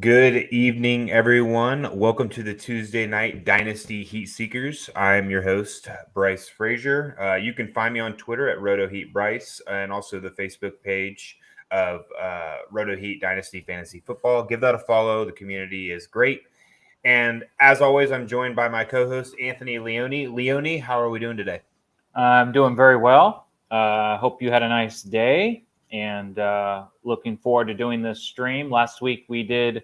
Good evening, everyone. Welcome to the Tuesday Night Dynasty Heat Seekers. I'm your host, Bryce Frazier. You can find me on Twitter at RotoHeatBryce and also the Facebook page of RotoHeat Dynasty Fantasy Football. Give that a follow. The community is great. And as always, I'm joined by my co-host, Anthony Leone. Leone, how are we doing today? I'm doing very well. Hope you had a nice day and looking forward to doing this stream. Last week we did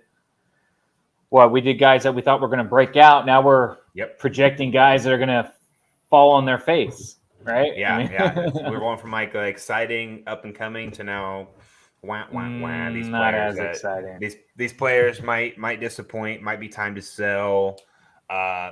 guys that we thought were going to break out. Now we're projecting guys that are going to fall on their face, right? Yeah. We're going from like exciting up and coming to now these not players as exciting. These players might disappoint, might be time to sell.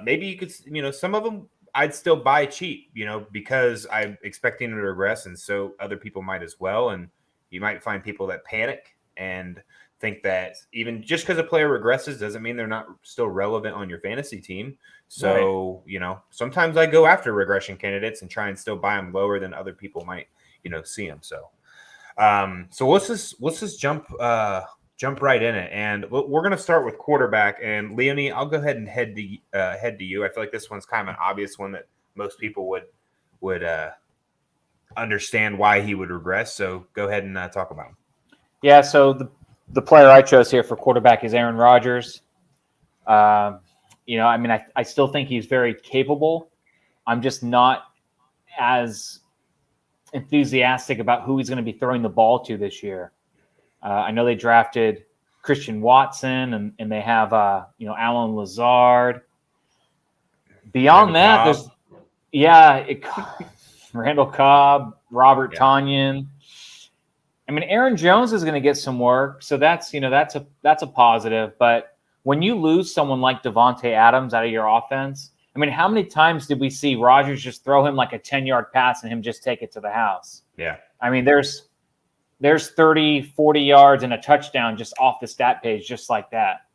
Maybe you could, some of them I'd still buy cheap, because I'm expecting to regress, and so other people might as well. And you might find people that panic and think that even just because a player regresses doesn't mean they're not still relevant on your fantasy team. So, sometimes I go after regression candidates and try and still buy them lower than other people might, see them. So let's just jump right in it. And we're going to start with quarterback. And Leone, I'll go ahead and head to you. I feel like this one's kind of an obvious one that most people would understand why he would regress. So go ahead and talk about him. Yeah. So the player I chose here for quarterback is Aaron Rodgers. I still think he's very capable. I'm just not as enthusiastic about who he's going to be throwing the ball to this year. I know they drafted Christian Watson and they have, Alan Lazard. Beyond that, Randall Cobb, Robert Tonyan. I mean, Aaron Jones is going to get some work, so that's a positive. But when you lose someone like Davante Adams out of your offense, I mean, how many times did we see Rodgers just throw him like a 10-yard pass and him just take it to the house? Yeah. I mean, there's 30, 40 yards and a touchdown just off the stat page, just like that.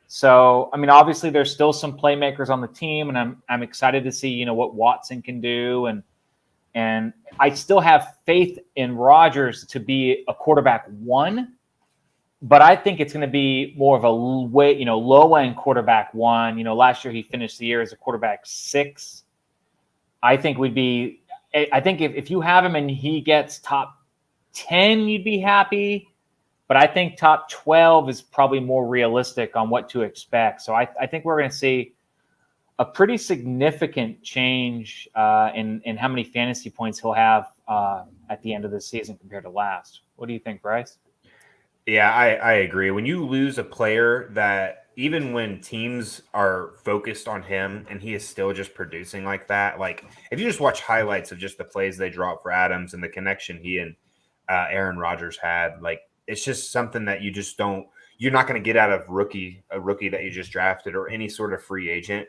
So, I mean, obviously there's still some playmakers on the team, and I'm excited to see, what Watson can do. And I still have faith in Rodgers to be a quarterback one, but I think it's going to be more of a low-end quarterback one. Last year he finished the year as a quarterback 6. I think if you have him and he gets top 10, you'd be happy. But I think top 12 is probably more realistic on what to expect. So I think we're going to see a pretty significant change in how many fantasy points he'll have at the end of the season compared to last. What do you think, Bryce? Yeah, I agree. When you lose a player that even when teams are focused on him and he is still just producing like that, like if you just watch highlights of just the plays they draw up for Adams and the connection he and Aaron Rodgers had, like it's just something that you're not going to get out of a rookie that you just drafted or any sort of free agent.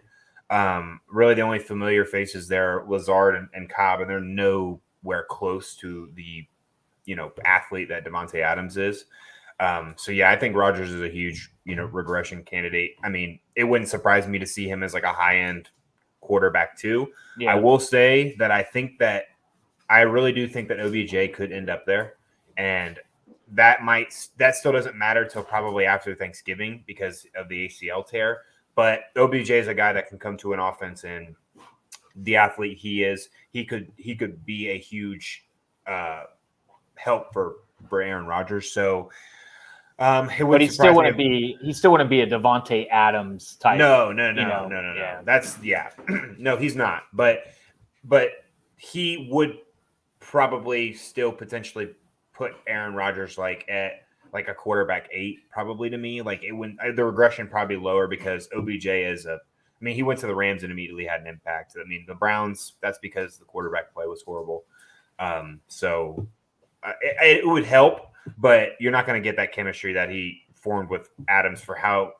Really the only familiar faces there are Lazard and Cobb, and they're nowhere close to the, athlete that Davante Adams is. So yeah, I think Rodgers is a huge, regression candidate. I mean, it wouldn't surprise me to see him as like a high-end quarterback too. Yeah. I will say that I really do think that OBJ could end up there, and that still doesn't matter till probably after Thanksgiving because of the ACL tear. But OBJ is a guy that can come to an offense, and the athlete he is, he could be a huge help for Aaron Rodgers. So, but he still wouldn't be a Davante Adams type. No. That's no, he's not. But he would probably still potentially put Aaron Rodgers at a quarterback 8, probably to me. Like it wouldn't, the regression probably lower because OBJ he went to the Rams and immediately had an impact. I mean, the Browns, that's because the quarterback play was horrible. So it would help, but you're not going to get that chemistry that he formed with Adams for how,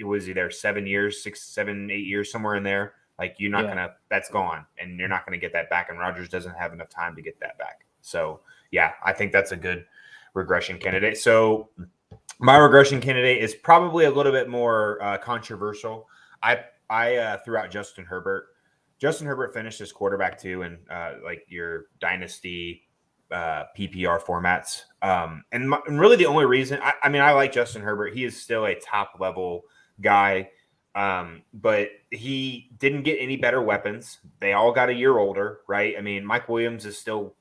was he there 7 years, 6, 7, 8 years, somewhere in there. Like you're not going to, that's gone, and you're not going to get that back. And Rodgers doesn't have enough time to get that back. So yeah, I think that's a good regression candidate. So my regression candidate is probably a little bit more controversial. I threw out Justin Herbert. Justin Herbert finished as quarterback 2 in like your dynasty PPR formats. And really the only reason, I mean, I like Justin Herbert. He is still a top level guy, but he didn't get any better weapons. They all got a year older, right? I mean, Mike Williams is still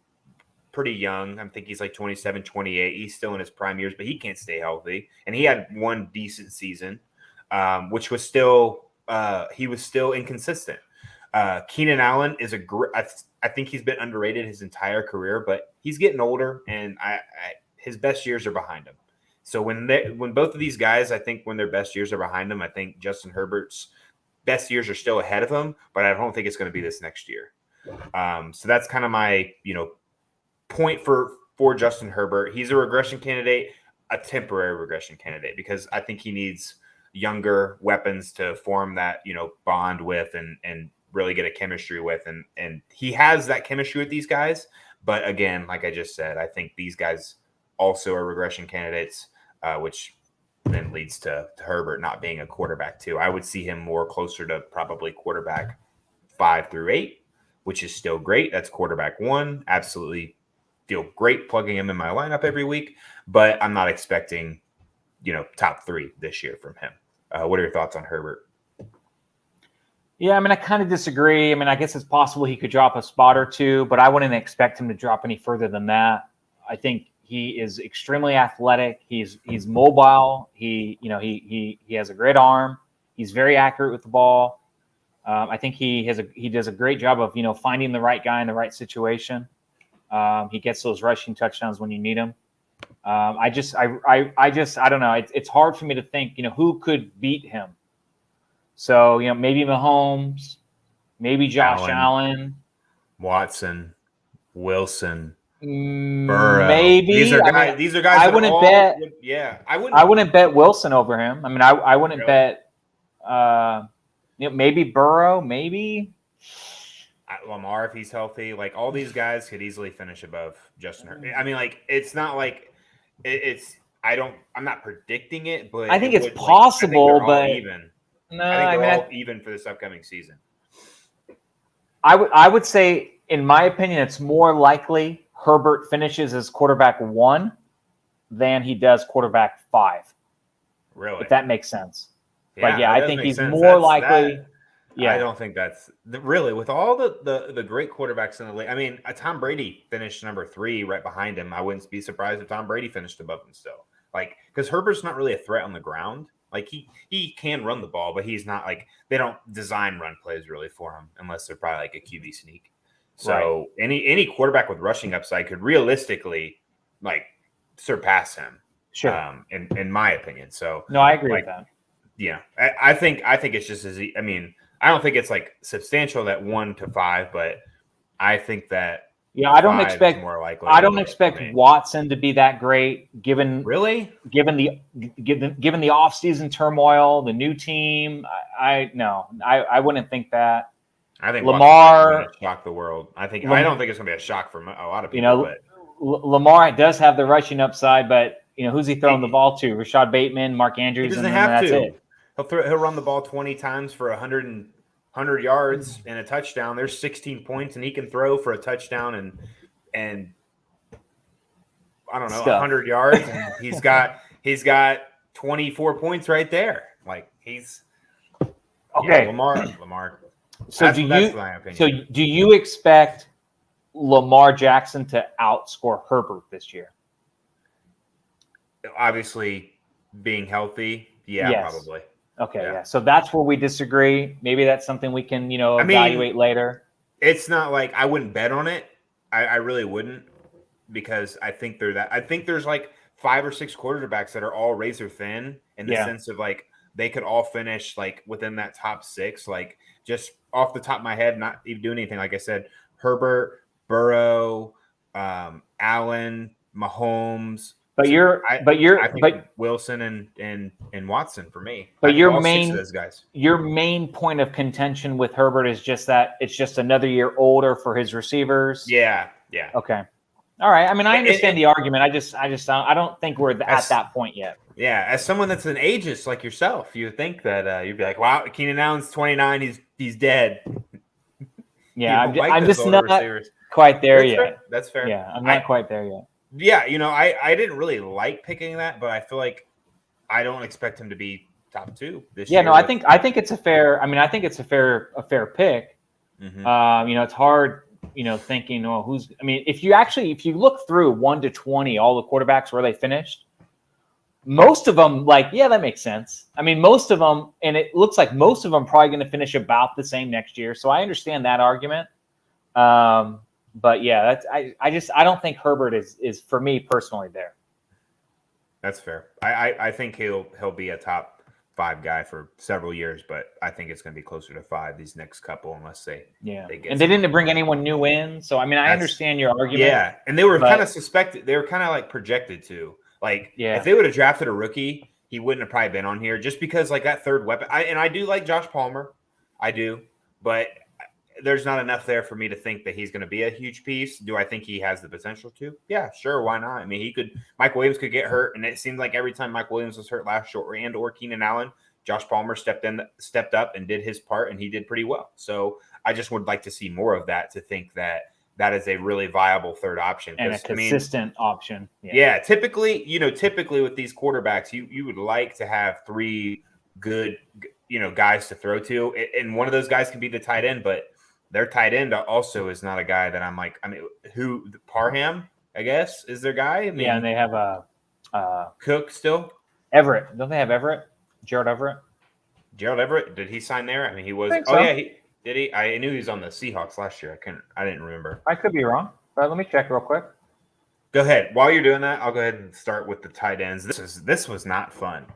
pretty young. I think he's like 27, 28. He's still in his prime years, but he can't stay healthy. And he had one decent season, which was still he was still inconsistent. Keenan Allen is I think he's been underrated his entire career, but he's getting older, and his best years are behind him. So when both of these guys, I think when their best years are behind them, I think Justin Herbert's best years are still ahead of him, but I don't think it's going to be this next year. So that's kind of my point for Justin Herbert. He's a regression candidate, a temporary regression candidate, because I think he needs younger weapons to form that bond with and really get a chemistry with, and he has that chemistry with these guys. But again, like I just said, I think these guys also are regression candidates, which then leads to Herbert not being a quarterback too. I would see him more closer to probably quarterback 5 through 8, which is still great. That's quarterback 1. Absolutely feel great plugging him in my lineup every week, but I'm not expecting top 3 this year from him. What are your thoughts on Herbert? Yeah, I mean, I kind of disagree. I mean, I guess it's possible he could drop a spot or two, but I wouldn't expect him to drop any further than that. I think he is extremely athletic. He's mobile. He has a great arm. He's very accurate with the ball. I think he does a great job of finding the right guy in the right situation. He gets those rushing touchdowns when you need them. I don't know. It's hard for me to think who could beat him. So, maybe Mahomes, maybe Josh Allen, Watson, Wilson, Burrow. Maybe these are guys. I wouldn't bet. I wouldn't bet Wilson over him. I mean, I wouldn't really bet. Maybe Burrow, maybe Lamar if he's healthy. Like all these guys could easily finish above Justin Herbert. I mean, like it's not like it's. I'm not predicting it, but I think it's possible. But even. No, I think they're all even for this upcoming season. I would say, in my opinion, it's more likely Herbert finishes as quarterback 1 than he does quarterback 5. Really? If that makes sense. Yeah, but I think he's more likely. Yeah, I don't think that's really with all the great quarterbacks in the league. I mean, Tom Brady finished number 3 right behind him. I wouldn't be surprised if Tom Brady finished above him still. Like, because Herbert's not really a threat on the ground. Like he can run the ball, but he's not like they don't design run plays really for him unless they're probably like a QB sneak. So any quarterback with rushing upside could realistically like surpass him. Sure. In my opinion. So no, I agree with that. Yeah, I think it's just as I mean, I don't think it's like substantial that 1 to 5, but I think that I don't expect more likely. I don't expect Watson to be that great given the off-season turmoil, the new team. I wouldn't think that. I think Lamar shock the world. I don't think it's going to be a shock for a lot of people. But Lamar does have the rushing upside, but who's he throwing the ball to? Rashad Bateman, Mark Andrews, he doesn't have to. He'll run the ball 20 times for 100 yards and a touchdown. There's 16 points, and he can throw for a touchdown and I don't know 100 yards. And he's got 24 points right there. Like he's okay. Lamar. So that's my opinion. So do you expect Lamar Jackson to outscore Herbert this year? Obviously, being healthy, yes. Probably. Okay, yeah. So that's where we disagree. Maybe that's something we can, evaluate later. It's not like I wouldn't bet on it. I really wouldn't because I think there's like 5 or 6 quarterbacks that are all razor thin in the sense of like they could all finish like within that top 6. Like just off the top of my head, not even doing anything. Like I said, Herbert, Burrow, Allen, Mahomes. But Wilson and Watson for me. But your main point of contention with Herbert is just that it's just another year older for his receivers. Yeah. Okay. All right. I mean, I understand the argument. I don't think we're at that point yet. Yeah, as someone that's an ageist like yourself, you would think that you'd be like, "Wow, Keenan Allen's 29. He's dead." Yeah, I'm just not quite there That's yet. fair. That's fair. Yeah, I'm not quite there yet. Yeah, I didn't really like picking that, but I feel like I don't expect him to be top 2 this year. Yeah, no, I think it's a fair. I mean, I think it's a fair pick. Mm-hmm. It's hard, thinking, oh, who's. I mean, if you look through 1 to 20, all the quarterbacks where they finished, most of them, that makes sense. I mean, most of them, and it looks like most of them probably going to finish about the same next year. So I understand that argument. But yeah, I don't think Herbert is for me personally there. That's fair. I think he'll be a top 5 guy for several years, but I think it's going to be closer to 5 these next couple, unless they get and they didn't bring anyone new in. So I mean, I understand your argument. Yeah, and they were kind of suspected. They were kind of like projected to. If they would have drafted a rookie, he wouldn't have probably been on here just because that third weapon. I do like Josh Palmer, I do, but there's not enough there for me to think that he's going to be a huge piece. Do I think he has the potential to? Yeah, sure. Why not? I mean, Mike Williams could get hurt, and it seemed like every time Mike Williams was hurt last year or Keenan Allen, Josh Palmer stepped up and did his part, and he did pretty well. So I just would like to see more of that to think that is a really viable third option and a consistent option. Yeah, typically with these quarterbacks, you would like to have 3 good, guys to throw to, and one of those guys can be the tight end, but their tight end also is not a guy that I'm like. I mean, who Parham? I guess is their guy. I mean, and they have Cook still. Everett, don't they have Everett? Gerald Everett. Did he sign there? I mean, he was. So. Yeah, did he? I knew he was on the Seahawks last year. I didn't remember. I could be wrong, but let me check real quick. Go ahead. While you're doing that, I'll go ahead and start with the tight ends. This was not fun.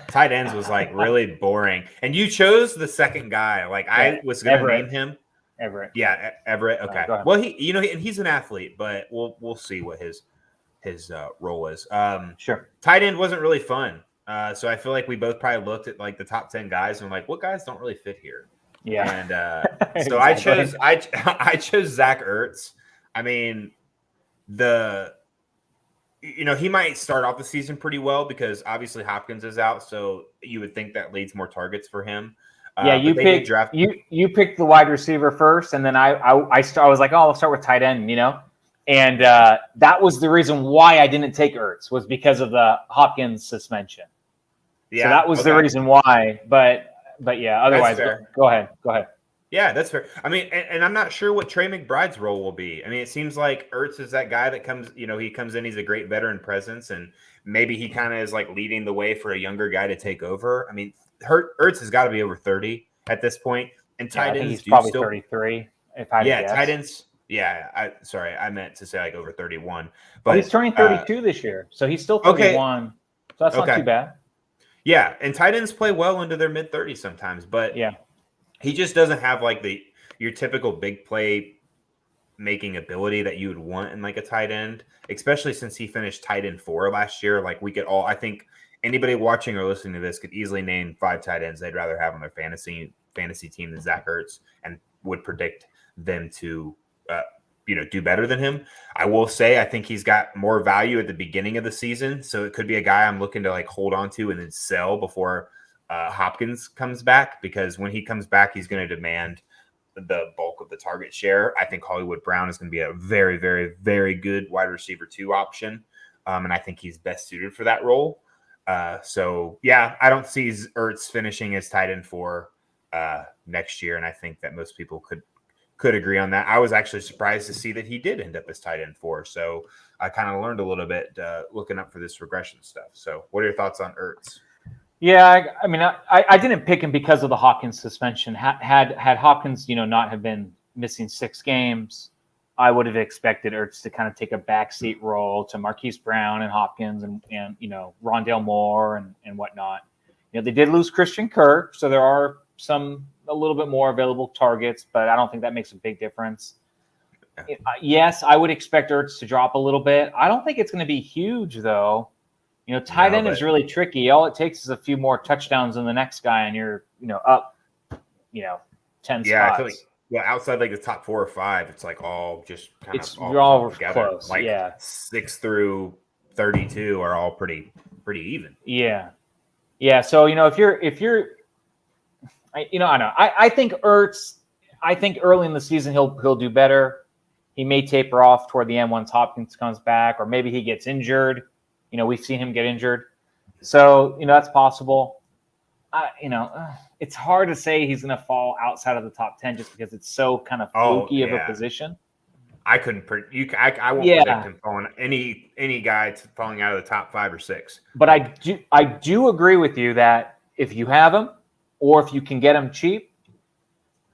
Tight ends was really boring. And you chose the second guy. I was going to name him Everett. Yeah, Everett. Okay. Well, and he's an athlete, but we'll see what his role is. Sure. Tight end wasn't really fun. So I feel like we both probably looked at the top 10 guys and what guys don't really fit here. Yeah. And so I chose Zach Ertz. I mean, he might start off the season pretty well because obviously Hopkins is out, so you would think that leads more targets for him. You picked the wide receiver first, and then I was like, I'll start with tight end, and that was the reason why I didn't take Ertz, was because of the Hopkins suspension. Yeah, so that was the reason why. But yeah, otherwise, go ahead. Yeah, that's fair. I mean, and I'm not sure what Trey McBride's role will be. I mean, it seems like Ertz is that guy that comes, he comes in, he's a great veteran presence, and maybe he kind of is leading the way for a younger guy to take over. I mean, Ertz has got to be over 30 at this point, and tight ends, he's probably 33. If I guess. Tight ends. Yeah, I meant to say over 31. But he's turning 32 this year, so he's still 31. So that's not too bad. Yeah, and tight ends play well into their mid 30s sometimes, but he just doesn't have your typical big play making ability that you would want in a tight end, especially since he finished tight end 4 last year. We could all, I think anybody watching or listening to this could easily name 5 tight ends they'd rather have on their fantasy team than Zach Ertz, and would predict them to do better than him. I will say I think he's got more value at the beginning of the season, so it could be a guy I'm looking to hold on to and then sell before Hopkins comes back, because when he comes back, he's going to demand the bulk of the target share. I think Hollywood Brown is going to be a very, very, very good wide receiver 2 option, and I think he's best suited for that role. So yeah, I don't see Ertz finishing as tight end 4 next year, and I think that most people could agree on that. I was actually surprised to see that he did end up as tight end 4, so I kind of learned a little bit looking up for this regression stuff. So what are your thoughts on Ertz? Yeah, I mean, I didn't pick him because of the Hopkins suspension. Had Hopkins, not have been missing 6 games, I would have expected Ertz to kind of take a backseat role to Marquise Brown and Hopkins and Rondale Moore and whatnot. They did lose Christian Kirk, so there are a little bit more available targets, but I don't think that makes a big difference. Yes, I would expect Ertz to drop a little bit. I don't think it's going to be huge, though. Tight end is really tricky. All it takes is a few more touchdowns than the next guy, and you're, up, 10 spots. I feel like, outside the top 4 or 5, it's all just kind of you're all together. Close. 6 through 32 are all pretty even. Yeah. So if you're, I know. I think Ertz. I think early in the season he'll do better. he may taper off toward the end once Hopkins comes back, or maybe he gets injured. We've seen him get injured. So, that's possible. It's hard to say he's going to fall outside of the top 10 just because it's so kind of fluky of a position. I couldn't. I won't predict him falling any guy falling out of the top 5 or 6. But I do agree with you that if you have him, or if you can get him cheap,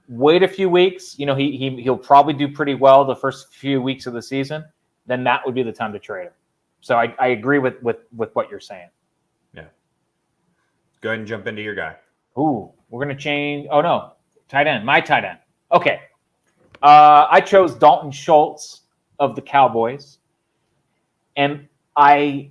wait a few weeks. He'll probably do pretty well the first few weeks of the season. Then that would be the time to trade him. So I agree with what you're saying. Yeah. Go ahead and jump into your guy. Ooh, we're gonna change. Oh no, tight end. My tight end. Okay. I chose Dalton Schultz of the Cowboys, and I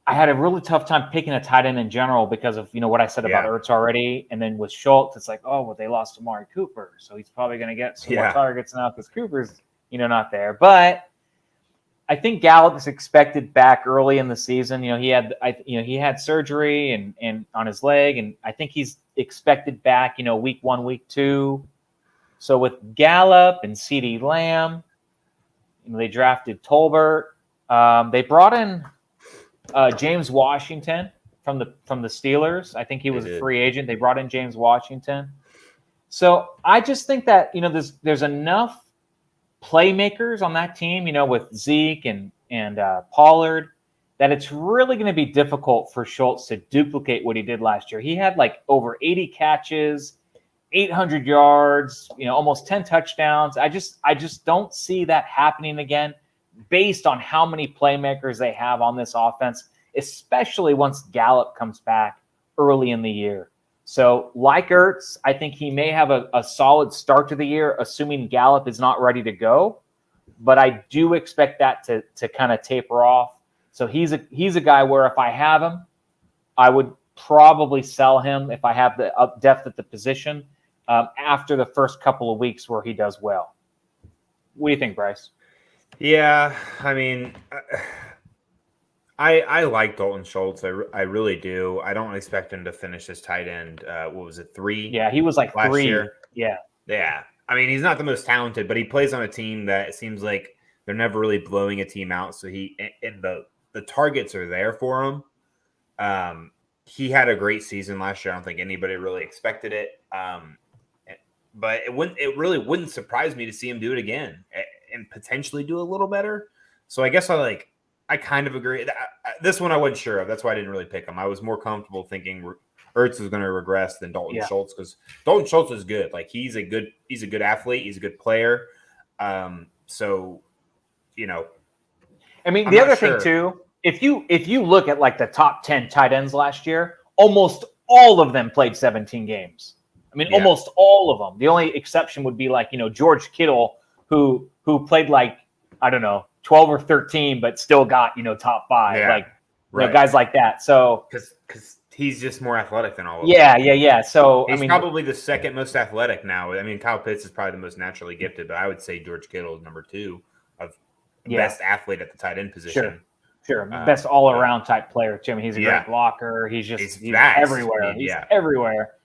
had a really tough time picking a tight end in general because of what I said about Ertz already, and then with Schultz, it's like, oh well, they lost Amari Cooper, so he's probably going to get some more targets now because Cooper's not there. But I think Gallup is expected back early in the season. He had surgery and on his leg, and I think he's expected back. Week 1, week 2. So with Gallup and CeeDee Lamb, they drafted Tolbert. They brought in James Washington from the Steelers. I think he was a free agent. They brought in James Washington. So I just think that there's enough playmakers on that team, with Zeke and Pollard, that it's really going to be difficult for Schultz to duplicate what he did last year. He had like over 80 catches, 800 yards, almost 10 touchdowns. I just don't see that happening again based on how many playmakers they have on this offense, especially once Gallup comes back early in the year. So like Ertz, I think he may have a solid start to the year, assuming Gallup is not ready to go. But I do expect that to kind of taper off. So he's a guy where if I have him, I would probably sell him if I have the depth at the position after the first couple of weeks where he does well. What do you think, Bryce? Yeah, I mean, I like Dalton Schultz. I really do. I don't expect him to finish as tight end. What was it, 3? Yeah, he was like last 3. year. Yeah. I mean, he's not the most talented, but he plays on a team that it seems like they're never really blowing a team out. So the targets are there for him. He had a great season last year. I don't think anybody really expected it. But it really wouldn't surprise me to see him do it again and potentially do a little better. So I guess I kind of agree. This one I wasn't sure of. That's why I didn't really pick him. I was more comfortable thinking Ertz is going to regress than Dalton Schultz, because Dalton Schultz is good. Like he's a good athlete. He's a good player. So, I mean, the other thing too, if you look at like the top 10 tight ends last year, almost all of them played 17 games. I mean, almost all of them. The only exception would be like, George Kittle, who played like, I don't know, 12 or 13, but still got, top 5. Yeah, guys like that. So because he's just more athletic than all of them. Yeah. So he's probably the second most athletic now. I mean, Kyle Pitts is probably the most naturally gifted, but I would say George Kittle is number 2 of best athlete at the tight end position. Sure. Best all-around type player, too. I mean, he's a great blocker. He's everywhere. He's everywhere.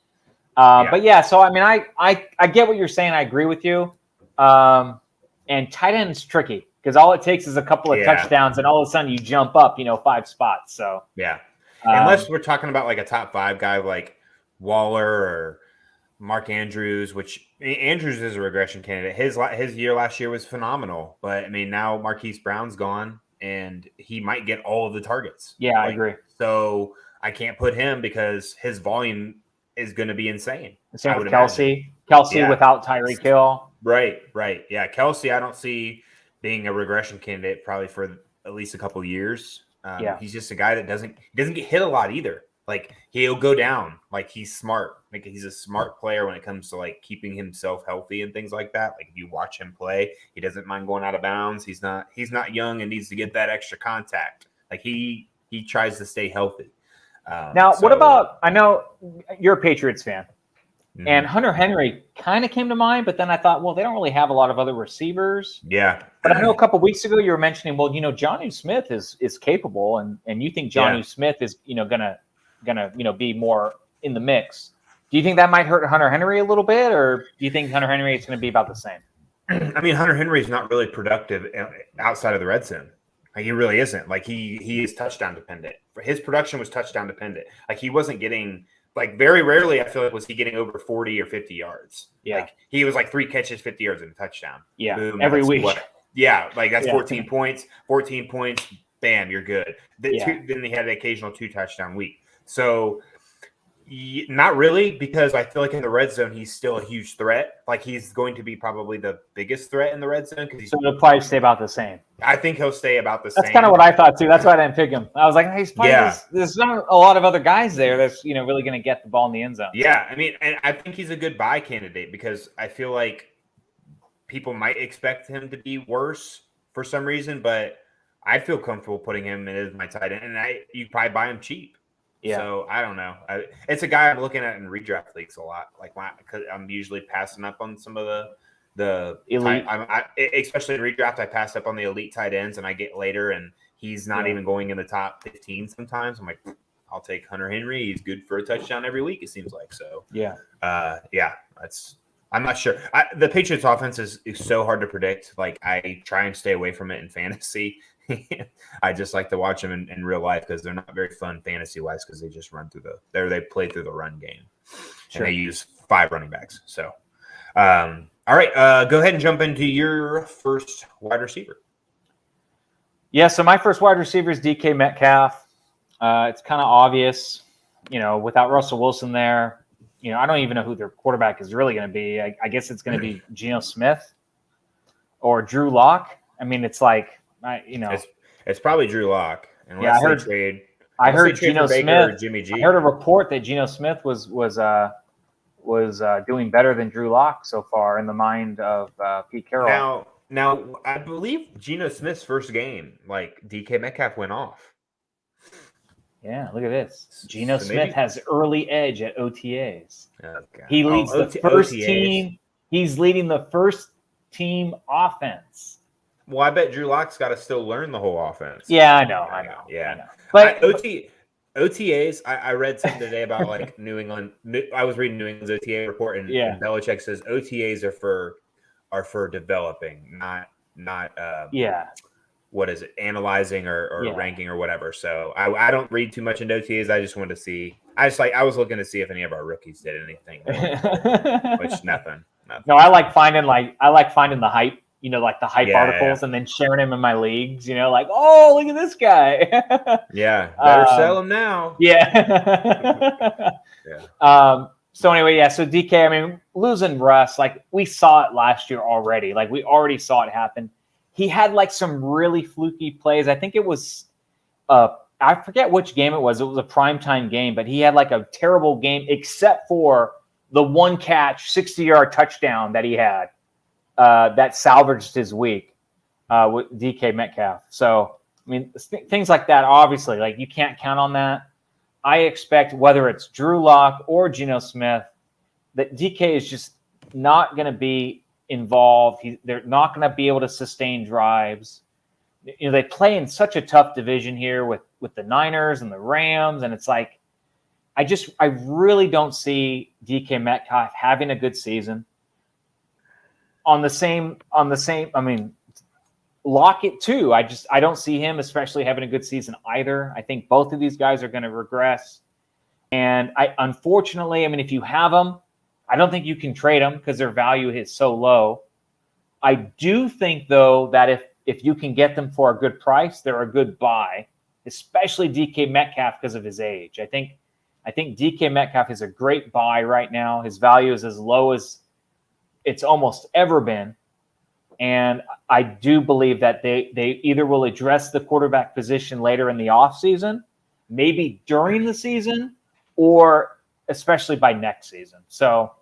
But so I mean, I get what you're saying. I agree with you. And tight end is tricky because all it takes is a couple of touchdowns, and all of a sudden you jump up, 5 spots. So unless we're talking about like a top 5 guy like Waller or Mark Andrews, which Andrews is a regression candidate. His year last year was phenomenal, but I mean now Marquise Brown's gone, and he might get all of the targets. Yeah, I agree. So I can't put him because his volume is going to be insane. Same with Kelsey. Kelsey without Tyreek Hill. Right. Yeah, Kelsey, I don't see being a regression candidate probably for at least a couple of years. He's just a guy that doesn't get hit a lot either. Like he'll go down. Like he's smart. Like he's a smart player when it comes to like keeping himself healthy and things like that. Like if you watch him play, he doesn't mind going out of bounds. He's not young and needs to get that extra contact. Like he tries to stay healthy. What about? I know you're a Patriots fan. And Hunter Henry kind of came to mind, but then I thought, well, they don't really have a lot of other receivers. Yeah. But I know a couple of weeks ago you were mentioning, well, Jonnu Smith is capable, and you think Jonnu Smith is gonna be more in the mix. Do you think that might hurt Hunter Henry a little bit, or do you think Hunter Henry is going to be about the same? I mean, Hunter Henry is not really productive outside of the red zone. Like, he really isn't. Like, he is touchdown dependent. His production was touchdown dependent. Like, he wasn't getting, like, very rarely, I feel like, was he getting over 40 or 50 yards. Yeah. Like, he was like 3 catches, 50 yards and a touchdown. Yeah. Boom, Every week. Yeah. Like, that's Yeah. 14 points. 14 points. Bam, you're good. Yeah. Then he had an occasional 2-touchdown week. So, not really, because I feel like in the red zone he's still a huge threat. Like, he's going to be probably the biggest threat in the red zone. So he'll probably stay about the same. I think he'll stay about the same. That's kind of what I thought too. That's why I didn't pick him. I was like, hey, he's probably there's not a lot of other guys there that's really going to get the ball in the end zone. Yeah, I mean, and I think he's a good buy candidate because I feel like people might expect him to be worse for some reason, but I feel comfortable putting him in as my tight end, and you probably buy him cheap. Yeah. So I don't know. It's a guy I'm looking at in redraft leagues a lot. Like, because I'm usually passing up on some of the elite. Especially in redraft, I passed up on the elite tight ends, and I get later, and he's not even going in the top 15 sometimes. I'm like, I'll take Hunter Henry. He's good for a touchdown every week, it seems like. So yeah. I'm not sure. The Patriots offense is so hard to predict. Like, I try and stay away from it in fantasy. I just like to watch them in real life because they're not very fun fantasy wise because they just run through they play through the run game. Sure. And they use 5 running backs. So, all right, go ahead and jump into your first wide receiver. Yeah, so my first wide receiver is DK Metcalf. It's kind of obvious, without Russell Wilson there. I don't even know who their quarterback is really going to be. I guess it's going to be Geno Smith or Drew Lock. I mean, it's like, it's probably Drew Lock. Unless they trade. I heard Geno Smith. Jimmy G. I heard a report that Geno Smith was doing better than Drew Lock so far in the mind of Pete Carroll. Now, I believe Geno Smith's first game, like, DK Metcalf went off. Yeah, look at this. Geno Smith has early edge at OTAs. Okay. He leads the first OTAs. Team. He's leading the first team offense. Well, I bet Drew Lock's got to still learn the whole offense. Yeah, I know. Yeah. I know. But OTAs, I read something today about, like, New England. I was reading New England's OTA report, and Belichick says OTAs are for developing, not what is it, analyzing or ranking or whatever. So I don't read too much into OTAs. I just wanted to see. I was looking to see if any of our rookies did anything, which nothing. No, I like finding the hype. Like the hype articles, and then sharing them in my leagues. Like, oh, look at this guy. Better sell him now. Yeah. So anyway, so DK. I mean, losing Russ, like, we saw it last year already. Like, we already saw it happen. He had, like, some really fluky plays. I think it was, I forget which game it was. It was a primetime game, but he had, like, a terrible game except for the one catch, 60-yard touchdown that he had. That salvaged his week with DK Metcalf. So, I mean, things like that, obviously, like, you can't count on that. I expect, whether it's Drew Lock or Geno Smith, that DK is just not going to be involved. They're not going to be able to sustain drives. They play in such a tough division here with the Niners and the Rams, and it's like, I really don't see DK Metcalf having a good season. On the same, I mean, Lockett too. I don't see him especially having a good season either. I think both of these guys are going to regress. And unfortunately, I mean, if you have them, I don't think you can trade them because their value is so low. I do think, though, that if you can get them for a good price, they're a good buy, especially DK Metcalf because of his age. I think DK Metcalf is a great buy right now. His value is as low as it's almost ever been. And I do believe that they either will address the quarterback position later in the offseason, maybe during the season, or especially by next season. So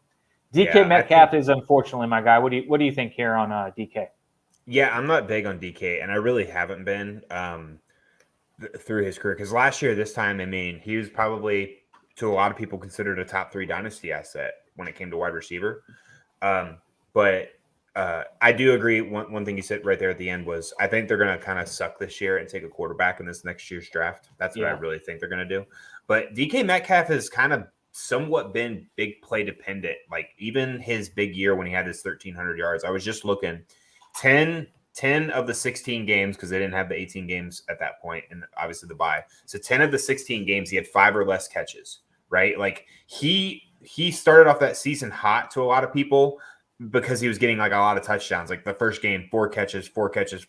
DK Metcalf is unfortunately my guy. What do you think here on DK? Yeah, I'm not big on DK, and I really haven't been through his career. Because last year, this time, I mean, he was probably, to a lot of people, considered a top 3 dynasty asset when it came to wide receiver. But I do agree. One thing you said right there at the end was, I think they're going to kind of suck this year and take a quarterback in this next year's draft. That's what I really think they're going to do. But DK Metcalf is kind of somewhat been big play dependent. Like even his big year when he had his 1,300 yards, I was just looking 10 of the 16 games, because they didn't have the 18 games at that point, and obviously the bye. So 10 of the 16 games, he had 5 or less catches, right? Like he started off that season hot to a lot of people because he was getting like a lot of touchdowns. Like the first game, 4 catches.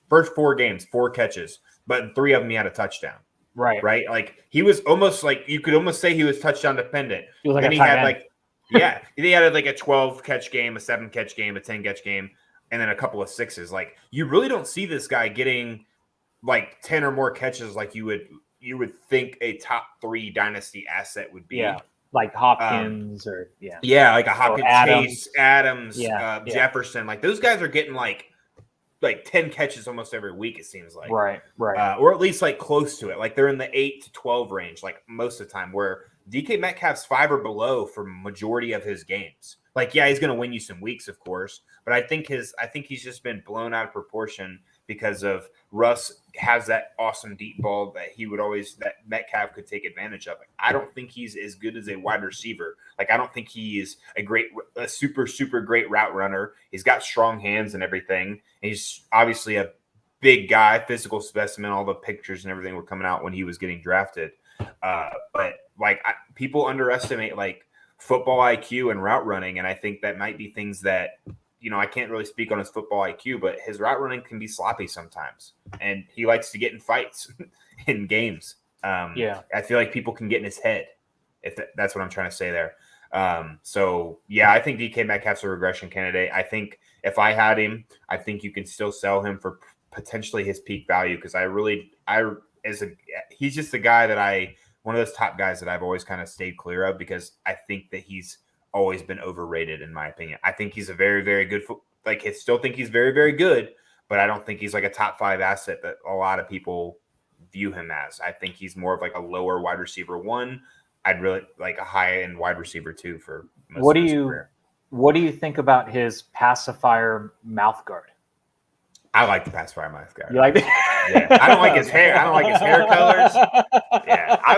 First 4 games, 4 catches, but 3 of them he had a touchdown. Right. Like he was almost like, you could almost say he was touchdown dependent. He was like then a he tight had end. like, yeah, he had like a 12 catch game, a 7 catch game, a 10 catch game, and then a couple of 6s. Like you really don't see this guy getting like 10 or more catches like you would think a top 3 dynasty asset would be. Yeah, like Hopkins like a Hopkins, Chase, Adams, Jefferson. Like those guys are getting like 10 catches almost every week, it seems like. Right. Or at least like close to it. Like they're in the 8 to 12 range, like most of the time, where DK Metcalf's 5 or below for majority of his games. Like, yeah, he's going to win you some weeks, of course, but I think he's just been blown out of proportion because of Russ has that awesome deep ball that Metcalf could take advantage of. I don't think he's as good as a wide receiver. Like, I don't think he is a super, super great route runner. He's got strong hands and everything. And he's obviously a big guy, physical specimen. All the pictures and everything were coming out when he was getting drafted. But like people underestimate like football IQ and route running. And I think that might be things that, I can't really speak on his football IQ, but his route running can be sloppy sometimes. And he likes to get in fights in games. I feel like people can get in his head, if that's what I'm trying to say there. I think DK Metcalf's a regression candidate. I think if I had him, I think you can still sell him for potentially his peak value, because he's just a guy one of those top guys that I've always kind of stayed clear of, because I think that he's always been overrated, in my opinion. I think he's a very, very good, I still think he's very, very good, but I don't think he's like a top 5 asset that a lot of people view him as. I think he's more of like a lower wide receiver 1. I'd really like a high end wide receiver 2 for most of his career. What do you think about his pacifier mouth guard? I like the pacifier mouth guard. You like that? Yeah. I don't like his hair. I don't like his hair colors. Yeah, I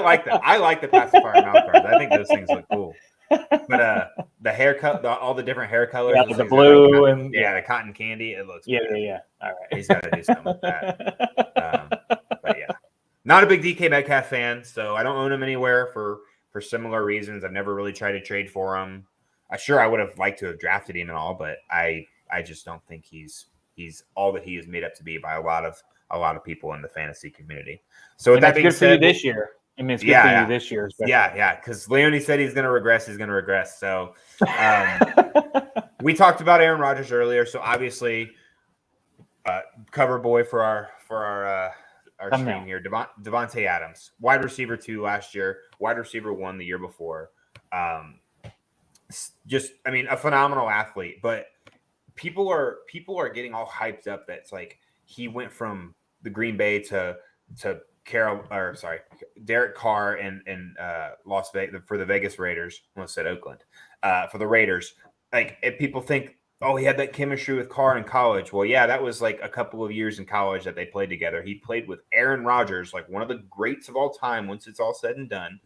like the pacifier mouth guards. I think those things look cool. But the haircut, all the different hair colors, the blue and the cotton candy, it looks good. All right, he's got to do something with that. But yeah, not a big DK Metcalf fan, so I don't own him anywhere for similar reasons. I've never really tried to trade for him. I would have liked to have drafted him and all, but I just don't think he's all that he is made up to be by a lot of people in the fantasy community. So with that being said, for you this year. I mean, it's good for you this year. Especially. Yeah. Because Leone said he's going to regress. He's going to regress. So we talked about Aaron Rodgers earlier. So obviously, cover boy for our stream here, Devontae Adams, wide receiver 2 last year, wide receiver 1 the year before. A phenomenal athlete. But people are getting all hyped up. That's like he went from the Green Bay to Derek Carr in Las Vegas for the Vegas Raiders. Almost said Oakland. For the Raiders. Like, if people think, he had that chemistry with Carr in college. Well, yeah, that was like a couple of years in college that they played together. He played with Aaron Rodgers, like one of the greats of all time once it's all said and done,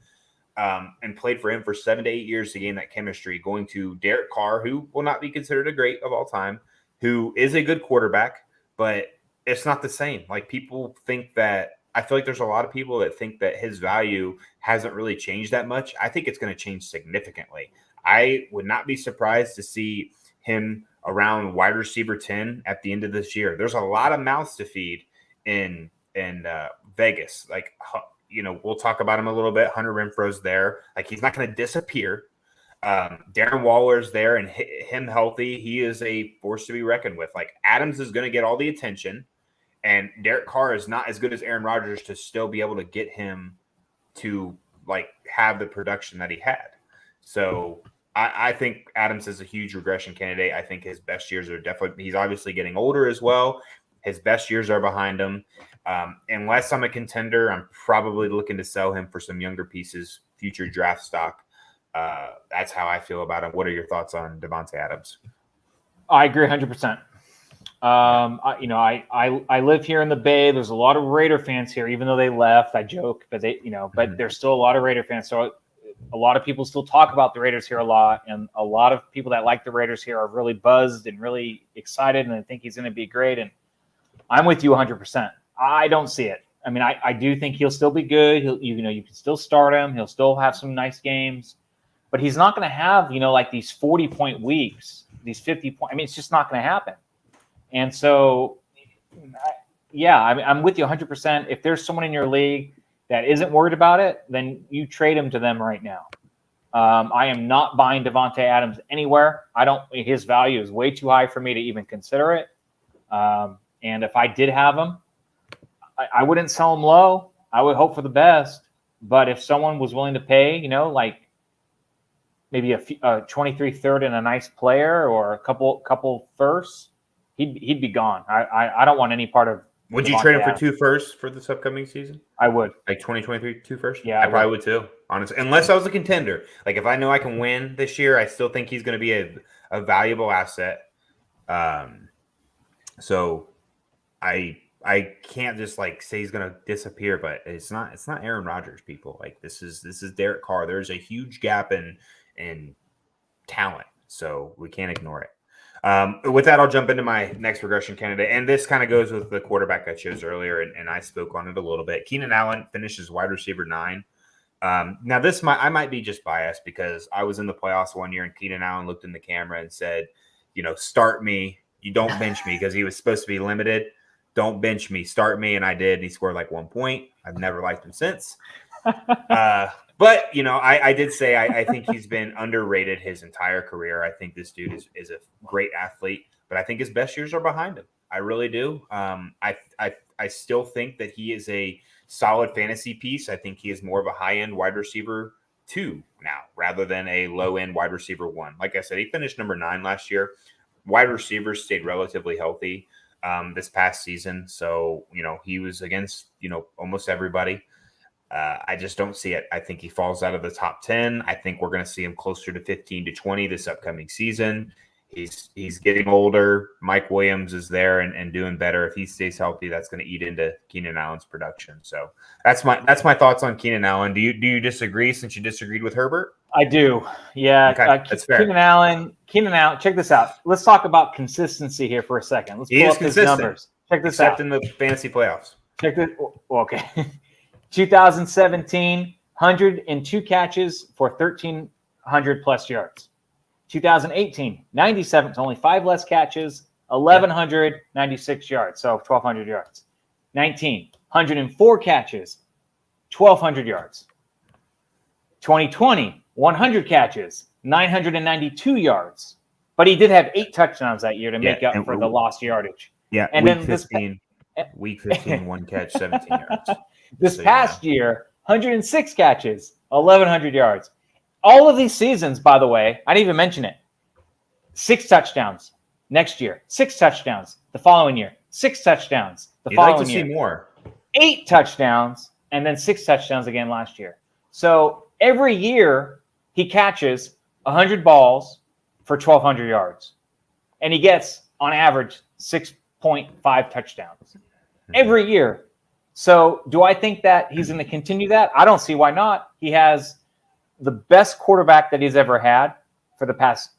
and played for him for 7 to 8 years to gain that chemistry, going to Derek Carr, who will not be considered a great of all time, who is a good quarterback, but it's not the same. Like, people think that I feel like there's a lot of people that think that his value hasn't really changed that much. I think it's going to change significantly. I would not be surprised to see him around wide receiver 10 at the end of this year. There's a lot of mouths to feed in Vegas. Like, we'll talk about him a little bit. Hunter Renfro's there. Like, he's not going to disappear. Darren Waller's there, and him healthy, he is a force to be reckoned with. Like, Adams is going to get all the attention. And Derek Carr is not as good as Aaron Rodgers to still be able to get him to like have the production that he had. So I think Adams is a huge regression candidate. I think his best years are definitely – he's obviously getting older as well. His best years are behind him. Unless I'm a contender, I'm probably looking to sell him for some younger pieces, future draft stock. That's how I feel about him. What are your thoughts on Devontae Adams? I agree 100%. I live here in the Bay. There's a lot of Raider fans here, even though they left. I joke, but but there's still a lot of Raider fans. So a lot of people still talk about the Raiders here a lot, and a lot of people that like the Raiders here are really buzzed and really excited, and I think he's going to be great. And I'm with you 100%. I don't see it. I mean, I do think he'll still be good. You can still start him. He'll still have some nice games, but he's not going to have, like these 40-point weeks, these 50-point. I mean, it's just not going to happen. And so, I'm with you 100%. If there's someone in your league that isn't worried about it, then you trade him to them right now. I am not buying Devontae Adams anywhere. His value is way too high for me to even consider it. And if I did have him, I wouldn't sell him low. I would hope for the best. But if someone was willing to pay, like maybe a 23 third and a nice player or a couple firsts, he'd be gone. I don't want any part of. Would you trade him for 2 firsts for this upcoming season? I would. Like 2023, 2 firsts? Yeah, I probably would too, honestly. Unless I was a contender. Like if I know I can win this year, I still think he's going to be a valuable asset. So I can't just like say he's going to disappear, but it's not Aaron Rodgers, people. Like this is Derek Carr. There's a huge gap in talent, so we can't ignore it. With that, I'll jump into my next regression candidate, and this kind of goes with the quarterback I chose earlier, and I spoke on it a little bit. Keenan Allen finishes wide receiver 9. Now I might be just biased because I was in the playoffs one year, and Keenan Allen looked in the camera and said, start me. You don't bench me because he was supposed to be limited. Don't bench me, start me, and I did. And he scored like 1 point. I've never liked him since. But, I did say I think he's been underrated his entire career. I think this dude is a great athlete, but I think his best years are behind him. I really do. I still think that he is a solid fantasy piece. I think he is more of a high-end wide receiver 2 now rather than a low-end wide receiver 1. Like I said, he finished number 9 last year. Wide receivers stayed relatively healthy this past season. So, he was against, almost everybody. I just don't see it. I think he falls out of the top 10. I think we're going to see him closer to 15 to 20 this upcoming season. He's getting older. Mike Williams is there and doing better. If he stays healthy, that's going to eat into Keenan Allen's production. So that's my thoughts on Keenan Allen. Do you disagree since you disagreed with Herbert? I do. Yeah. Okay, that's fair. Keenan Allen, check this out. Let's talk about consistency here for a second. Let's pull up his numbers. Check this out. Except in the fantasy playoffs. Check this. Okay. 2017, 102 catches for 1,300 plus yards. 2018, 97, only 5 less catches, 1,196 yards, so 1,200 yards. 19, 104 catches, 1,200 yards. 2020, 100 catches, 992 yards. But he did have 8 touchdowns that year to make up for the lost yardage. Yeah, and week 15, 1 catch, 17 yards. This past year, 106 catches, 1,100 yards. All of these seasons, by the way, I didn't even mention it. 6 touchdowns next year, 6 touchdowns the following year, 6 touchdowns the following year. You'd like to see more. 8 touchdowns, and then 6 touchdowns again last year. So every year he catches 100 balls for 1,200 yards, and he gets on average 6.5 touchdowns every year. So do I think that he's going to continue that? I don't see why not. He has the best quarterback that he's ever had for the past,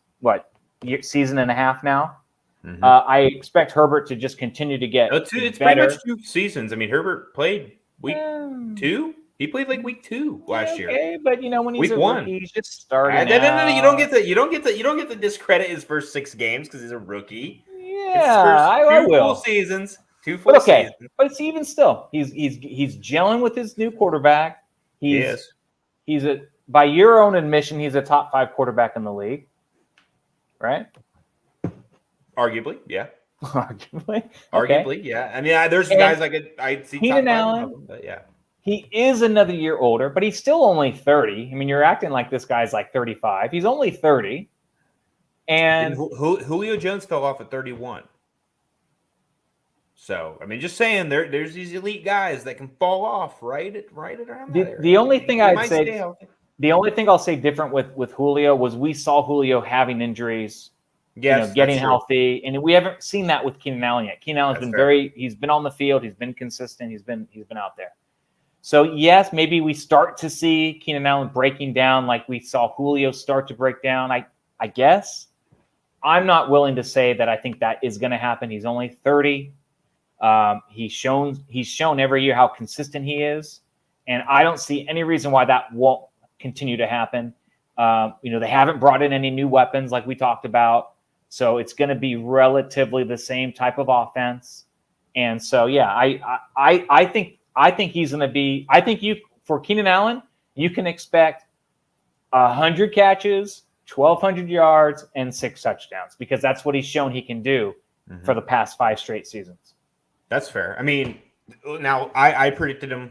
season and a half now. Mm-hmm. I expect Herbert to just continue to get it's better. Pretty much 2 seasons. I mean, Herbert played week 2. He played like week 2 last year. Okay, but when he's week 1, he's just starting. No. You don't get the discredit his first 6 games because he's a rookie. Yeah, I will. 2 full seasons. 2 full seasons. But it's even still. He's gelling with his new quarterback. He's by your own admission, he's a top 5 quarterback in the league. Right? Arguably, yeah. Arguably, yeah. I mean, there's guys I see Keenan top 5 Allen, of them, but yeah. He is another year older, but he's still only 30. I mean, you're acting like this guy's like 35. He's only 30. And Julio Jones fell off at 31. So, I mean, just saying, there's these elite guys that can fall off right around there. The only thing I'll say different with Julio was we saw Julio having injuries, getting healthy, and we haven't seen that with Keenan Allen yet. Keenan Allen's been he's been on the field, he's been consistent, he's been out there. So yes, maybe we start to see Keenan Allen breaking down like we saw Julio start to break down. I guess I'm not willing to say that I think that is going to happen. He's only 30. He's shown every year how consistent he is, and I don't see any reason why that won't continue to happen. They haven't brought in any new weapons like we talked about, so it's going to be relatively the same type of offense. And so, yeah, I think he's going to be. I think for Keenan Allen, you can expect 100 catches, 1,200 yards, and 6 touchdowns because that's what he's shown he can do for the past 5 straight seasons. That's fair. I mean, now I predicted him,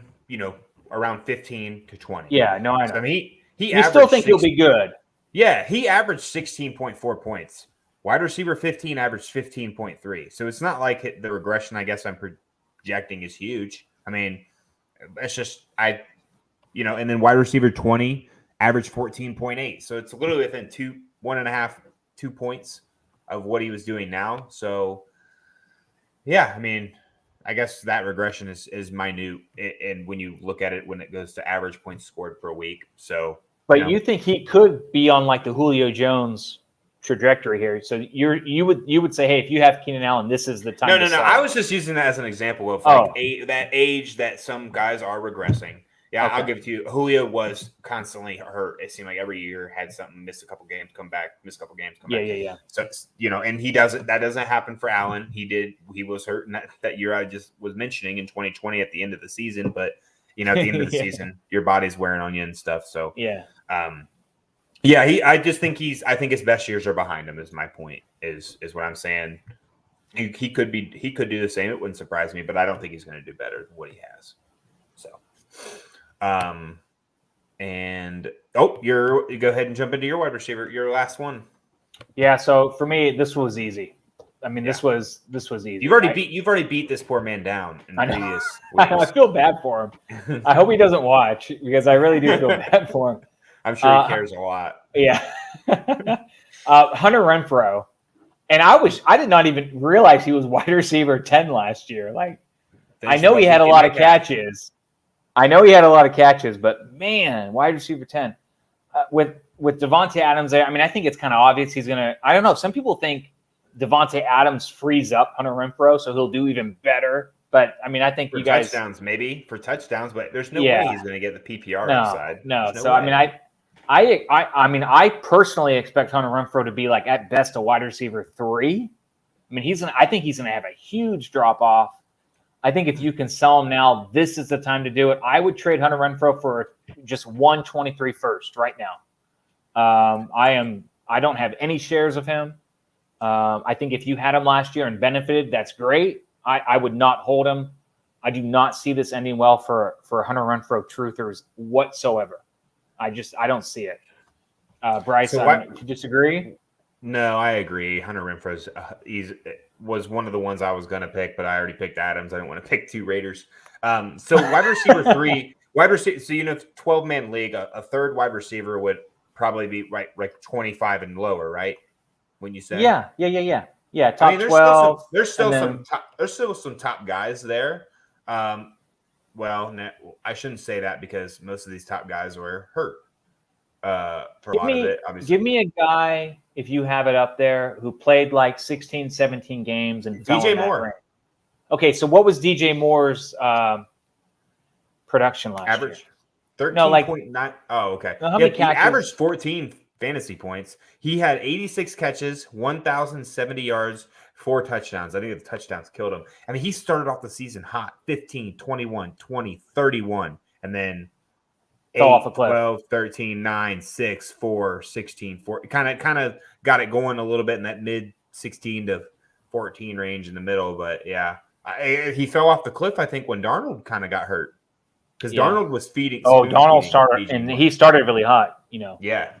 around 15 to 20. Yeah, no, I know. So, I mean, he you still think he'll be good? Yeah, he averaged 16.4 points. Wide receiver 15 averaged 15.3. So it's not like the regression I guess I'm projecting is huge. I mean, it's just and then wide receiver 20 averaged 14.8. So it's literally within 2 points of what he was doing now. So yeah, I mean, I guess that regression is minute, and when you look at it when it goes to average points scored per week. So, but you think he could be on like the Julio Jones trajectory here? So you would say, hey, if you have Keenan Allen, this is the time. No. I was just using that as an example of that age that some guys are regressing. Yeah, okay. I'll give it to you. Julio was constantly hurt. It seemed like every year had something, miss a couple games, come back, miss a couple games, come back. Yeah. So, and he doesn't. That doesn't happen for Allen. He was hurt in that year I just was mentioning in 2020 at the end of the season. But at the end of the season, your body's wearing on you and stuff. So yeah. I just think I think his best years are behind him. Is my point. Is what I'm saying. He could do the same. It wouldn't surprise me, but I don't think he's going to do better than what he has. So. You go ahead and jump into your wide receiver, your last one. Yeah. So for me, this was easy. I mean, this was easy. You've already beat this poor man down in previous weeks. I feel bad for him. I hope he doesn't watch because I really do feel bad for him. I'm sure he cares a lot. Yeah. Hunter Renfrow. And I did not even realize he was wide receiver 10 last year. Like, I know he had a lot of catches. But man, wide receiver 10 with Devontae Adams there. I mean, I think it's kind of obvious he's gonna. I don't know. Some people think Devontae Adams frees up Hunter Renfrow, so he'll do even better. But I mean, I think you guys maybe for touchdowns, but there's no way he's gonna get the PPR upside. No. So way. I mean, I personally expect Hunter Renfrow to be like at best a wide receiver 3. I mean, I think he's gonna have a huge drop off. I think if you can sell him now, this is the time to do it. I would trade Hunter Renfrow for just 123 first right now. I don't have any shares of him. I think if you had him last year and benefited, that's great. I would not hold him. I do not see this ending well for Hunter Renfrow truthers whatsoever. I don't see it. Bryce, do you disagree? No, I agree. Hunter Renfrow's was one of the ones I was going to pick, but I already picked Adams. I didn't want to pick 2 Raiders. So wide receiver 3, wide receiver. So 12-man league, a third wide receiver would probably be right, like 25 and lower, right? When you say yeah. Top 12. There's still some top guys there. Well, I shouldn't say that because most of these top guys were hurt. For a lot of it, obviously. Give me a guy, if you have it up there, who played like 16, 17 games and DJ Moore. Range. Okay, so what was DJ Moore's production last year? 13.9. Oh, okay. No, he averaged 14 fantasy points. He had 86 catches, 1,070 yards, 4 touchdowns. I think the touchdowns killed him. I mean, he started off the season hot, 15, 21, 20, 31, and then fell off a cliff. 12, 13, 9, 6, 4, 16, 4. Kind of got it going a little bit in that mid 16 to 14 range in the middle. But yeah, he fell off the cliff, I think, when Darnold kind of got hurt. Because Darnold was feeding. Darnold started, and he started really hot, Yeah.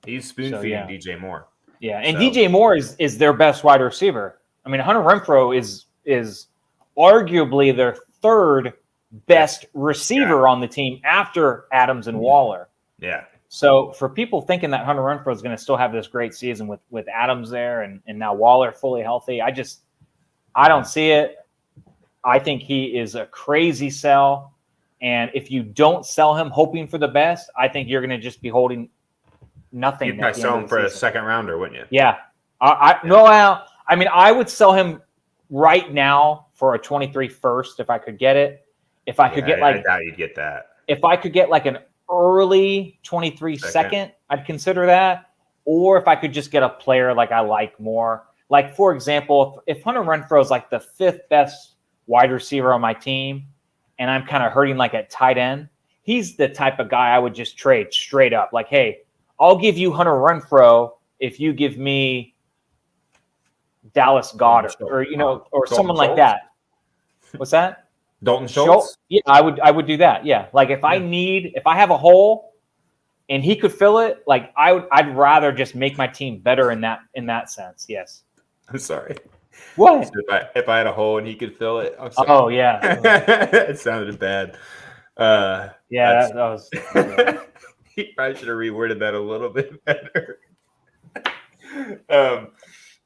He's spoon-feeding DJ Moore. Yeah, and DJ Moore is their best wide receiver. I mean, Hunter Renfrow is arguably their third best receiver on the team after Adams and Waller. Yeah. So for people thinking that Hunter Renfrow is going to still have this great season with Adams there and now Waller fully healthy, I don't see it. I think he is a crazy sell. And if you don't sell him hoping for the best, I think you're going to just be holding nothing. You'd probably sell him for a second rounder, wouldn't you? Yeah. I mean, I would sell him right now for a 23 first if I could get it. If I could get I doubt you'd get that. If I could get like an early 23 second, I'd consider that. Or if I could just get a player like I like more. Like, for example, if Hunter Renfrow is like the 5th best wide receiver on my team and I'm kind of hurting like at tight end, he's the type of guy I would just trade straight up. Like, hey, I'll give you Hunter Renfrow if you give me Dallas Goedert or someone like that. What's that? Dalton Schultz? Yeah, I would do that. Yeah. Like if I have a hole and he could fill it, like I'd rather just make my team better in that sense. Yes. I'm sorry. What? So if I had a hole and he could fill it, I'm sorry. Oh yeah. It sounded bad. Yeah, that was he probably should have reworded that a little bit better.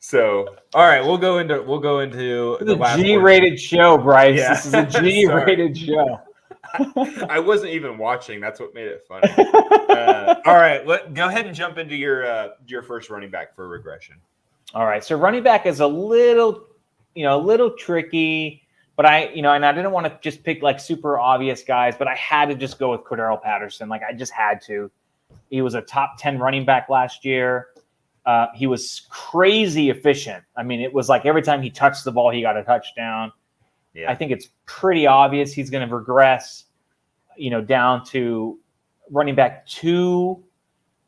So, all right, we'll go into the last G-rated show, Bryce. Yeah. This is a G-rated show. I wasn't even watching. That's what made it funny. All right, go ahead and jump into your first running back for regression. All right, so running back is a little tricky, but I didn't want to just pick like super obvious guys, but I had to just go with Cordero Patterson. Like I just had to. He was a top 10 running back last year. He was crazy efficient. I mean, it was like every time he touched the ball, he got a touchdown. Yeah. I think it's pretty obvious he's going to regress, down to running back 2,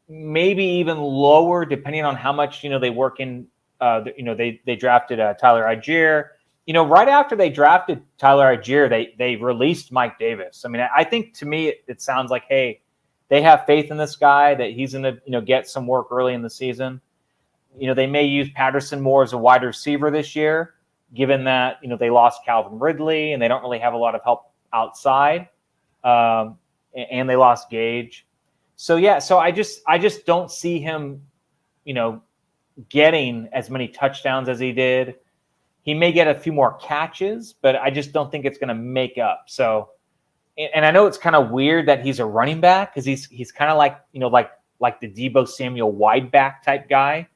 maybe even lower, depending on how much, they work in, they drafted Tyler Algier. Right after they drafted Tyler Algier, they released Mike Davis. I mean, I think to me, it sounds like, hey, they have faith in this guy that he's going to, get some work early in the season. They may use Patterson more as a wide receiver this year, given that, they lost Calvin Ridley and they don't really have a lot of help outside. And they lost Gage. So, yeah, so I just don't see him, getting as many touchdowns as he did. He may get a few more catches, but I just don't think it's going to make up. So, and I know it's kind of weird that he's a running back because he's kind of like, like the Deebo Samuel wide back type guy.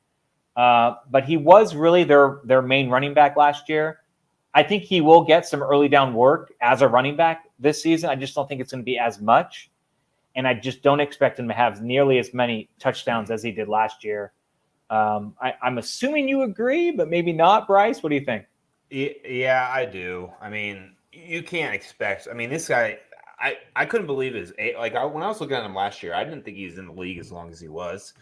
But he was really their main running back last year. I think he will get some early down work as a running back this season. I just don't think it's going to be as much. And I just don't expect him to have nearly as many touchdowns as he did last year. I'm assuming you agree, but maybe not, Bryce. What do you think? Yeah, I do. I mean, you can't expect. I mean, this guy, I couldn't believe his age. Like when I was looking at him last year, I didn't think he's in the league as long as he was,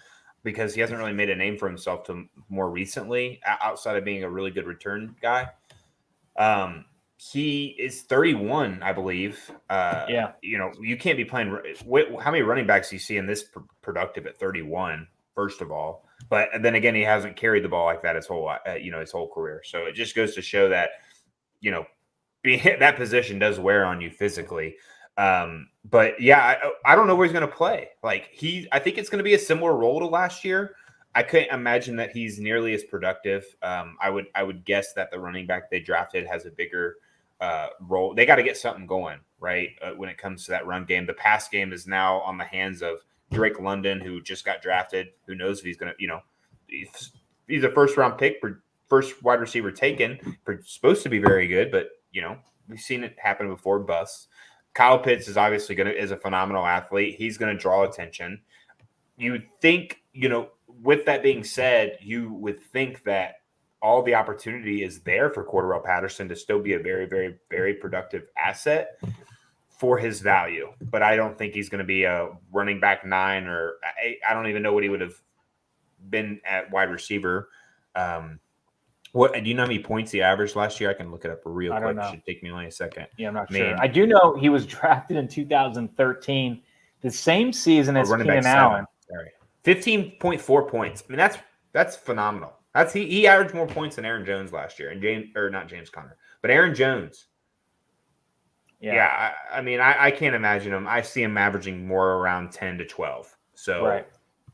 because he hasn't really made a name for himself to more recently outside of being a really good return guy. He is 31, I believe. Yeah. You can't be playing. How many running backs do you see in this productive at 31? First of all, but then again, he hasn't carried the ball like that his whole career. So it just goes to show that, being that position does wear on you physically. But yeah, I don't know where he's going to play. Like I think it's going to be a similar role to last year. I couldn't imagine that he's nearly as productive. I would guess that the running back they drafted has a bigger role. They got to get something going, right? When it comes to that run game, the pass game is now on the hands of Drake London, who just got drafted. Who knows if he's going to, he's a first round pick, first wide receiver taken, supposed to be very good, but we've seen it happen before. Busts. Kyle Pitts is obviously is a phenomenal athlete. He's going to draw attention. You would think, with that being said, you would think that all the opportunity is there for Cordero Patterson to still be a very, very, very productive asset for his value. But I don't think he's going to be a running back 9, or I don't even know what he would have been at wide receiver. What do you know how many points he averaged last year? I can look it up real quick. It should take me only a second. Yeah, I'm not sure. I do know he was drafted in 2013, the same season as Keenan Allen. Sorry. 15.4 points. I mean, that's phenomenal. He averaged more points than Aaron Jones last year, and not James Conner, but Aaron Jones. Yeah, I mean, I can't imagine him. I see him averaging more around 10 to 12. So, right.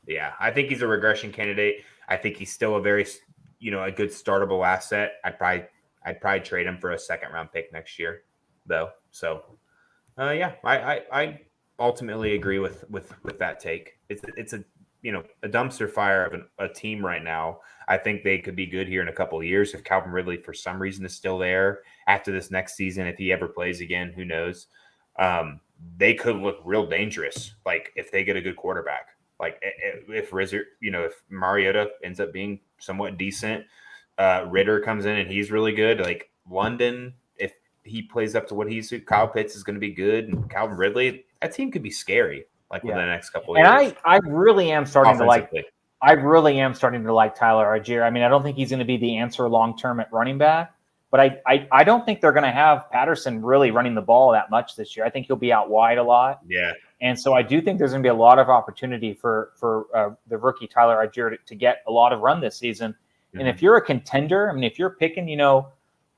Yeah, I think he's a regression candidate. I think he's still a very, a good startable asset. I'd probably trade him for a second round pick next year, though. So, Yeah, I ultimately agree with that take. It's a a dumpster fire of a team right now. I think they could be good here in a couple of years if Calvin Ridley for some reason is still there after this next season. If he ever plays again, who knows? They could look real dangerous. Like if they get a good quarterback, like if if Mariota ends up being somewhat decent, Ritter comes in and he's really good. Like London, if he plays up to what Kyle Pitts is going to be good, and Calvin Ridley, that team could be scary. Like within the next couple of and years. I really am starting to like. Offensively. I really am starting to like Tyler Algier. I mean, I don't think he's going to be the answer long term at running back, but I don't think they're going to have Patterson really running the ball that much this year. I think he'll be out wide a lot. Yeah. And so I do think there's going to be a lot of opportunity for the rookie Tyler Algier to get a lot of run this season. Mm-hmm. And if you're a contender, I mean, if you're picking,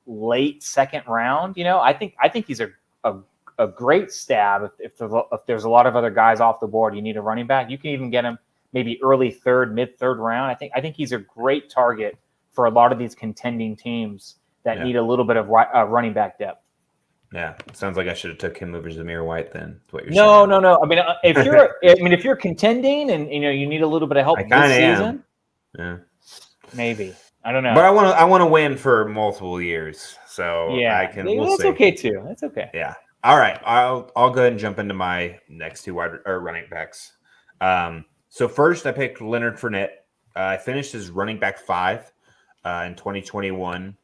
late second round, I think he's a great stab. If there's a lot of other guys off the board, you need a running back. You can even get him maybe early third, mid third round. I think he's a great target for a lot of these contending teams that need a little bit of running back depth. Yeah, sounds like I should have took him over Zamir White then. What you're saying? No. I mean, if you're contending and you need a little bit of help this season, maybe. I don't know. But I want to win for multiple years, so I can. We'll see. Okay too. That's okay. Yeah. All right. I'll go ahead and jump into my next two running backs. So first, I picked Leonard Fournette. I finished as running back 5 in 2021.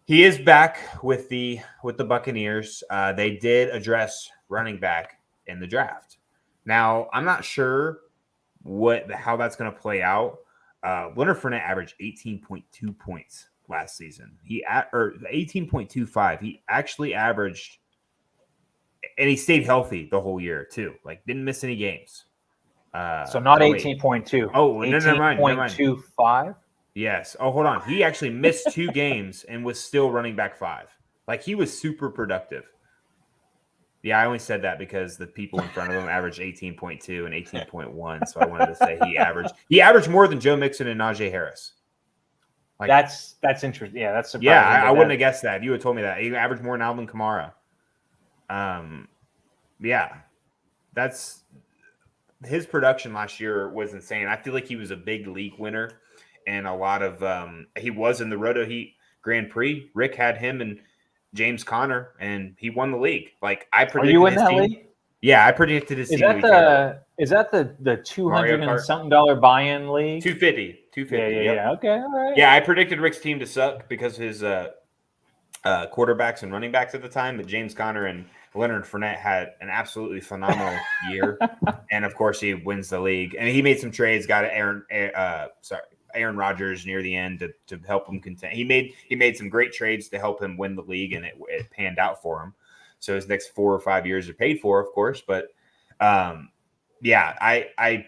He is back with the Buccaneers. They did address running back in the draft. Now, I'm not sure how that's going to play out. Leonard Fournette averaged 18.2 points last season. Or 18.25. He actually averaged, and he stayed healthy the whole year too. Like didn't miss any games. So not 18.2. Oh, never mind. 18.25. Yes. Oh, hold on. He actually missed 2 games and was still running back 5. Like he was super productive. Yeah, I only said that because the people in front of him averaged 18.2 and 18.1. So I wanted to say he averaged more than Joe Mixon and Najee Harris. Like, that's interesting. Yeah, that's surprising. Yeah, I wouldn't have guessed that. You had told me that. He averaged more than Alvin Kamara. Yeah. That's his production last year was insane. I feel like he was a big league winner. And a lot of he was in the Roto Heat Grand Prix. Rick had him and James Conner, and he won the league. Like I predicted. Are you in that league? Yeah, I predicted his team. Is that the $200 and something buy-in league? 250. Yeah. Okay, all right. Yeah, I predicted Rick's team to suck because of his quarterbacks and running backs at the time. But James Conner and Leonard Fournette had an absolutely phenomenal year, and of course he wins the league. And he made some trades. Got Aaron Rodgers near the end to help him contend. He made some great trades to help him win the league, and it panned out for him. So his next 4 or 5 years are paid for, of course. But yeah, I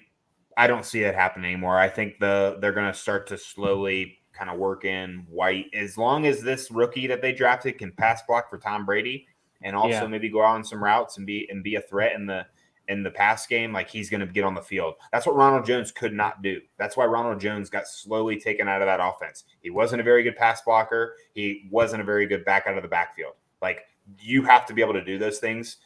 don't see that happening anymore. I think they're going to start to slowly kind of work in White. As long as this rookie that they drafted can pass block for Tom Brady and also maybe go out on some routes and be a threat in the pass game, like he's going to get on the field. That's what Ronald Jones could not do. That's why Ronald Jones got slowly taken out of that offense. He wasn't a very good pass blocker. He wasn't a very good back out of the backfield. Like you have to be able to do those things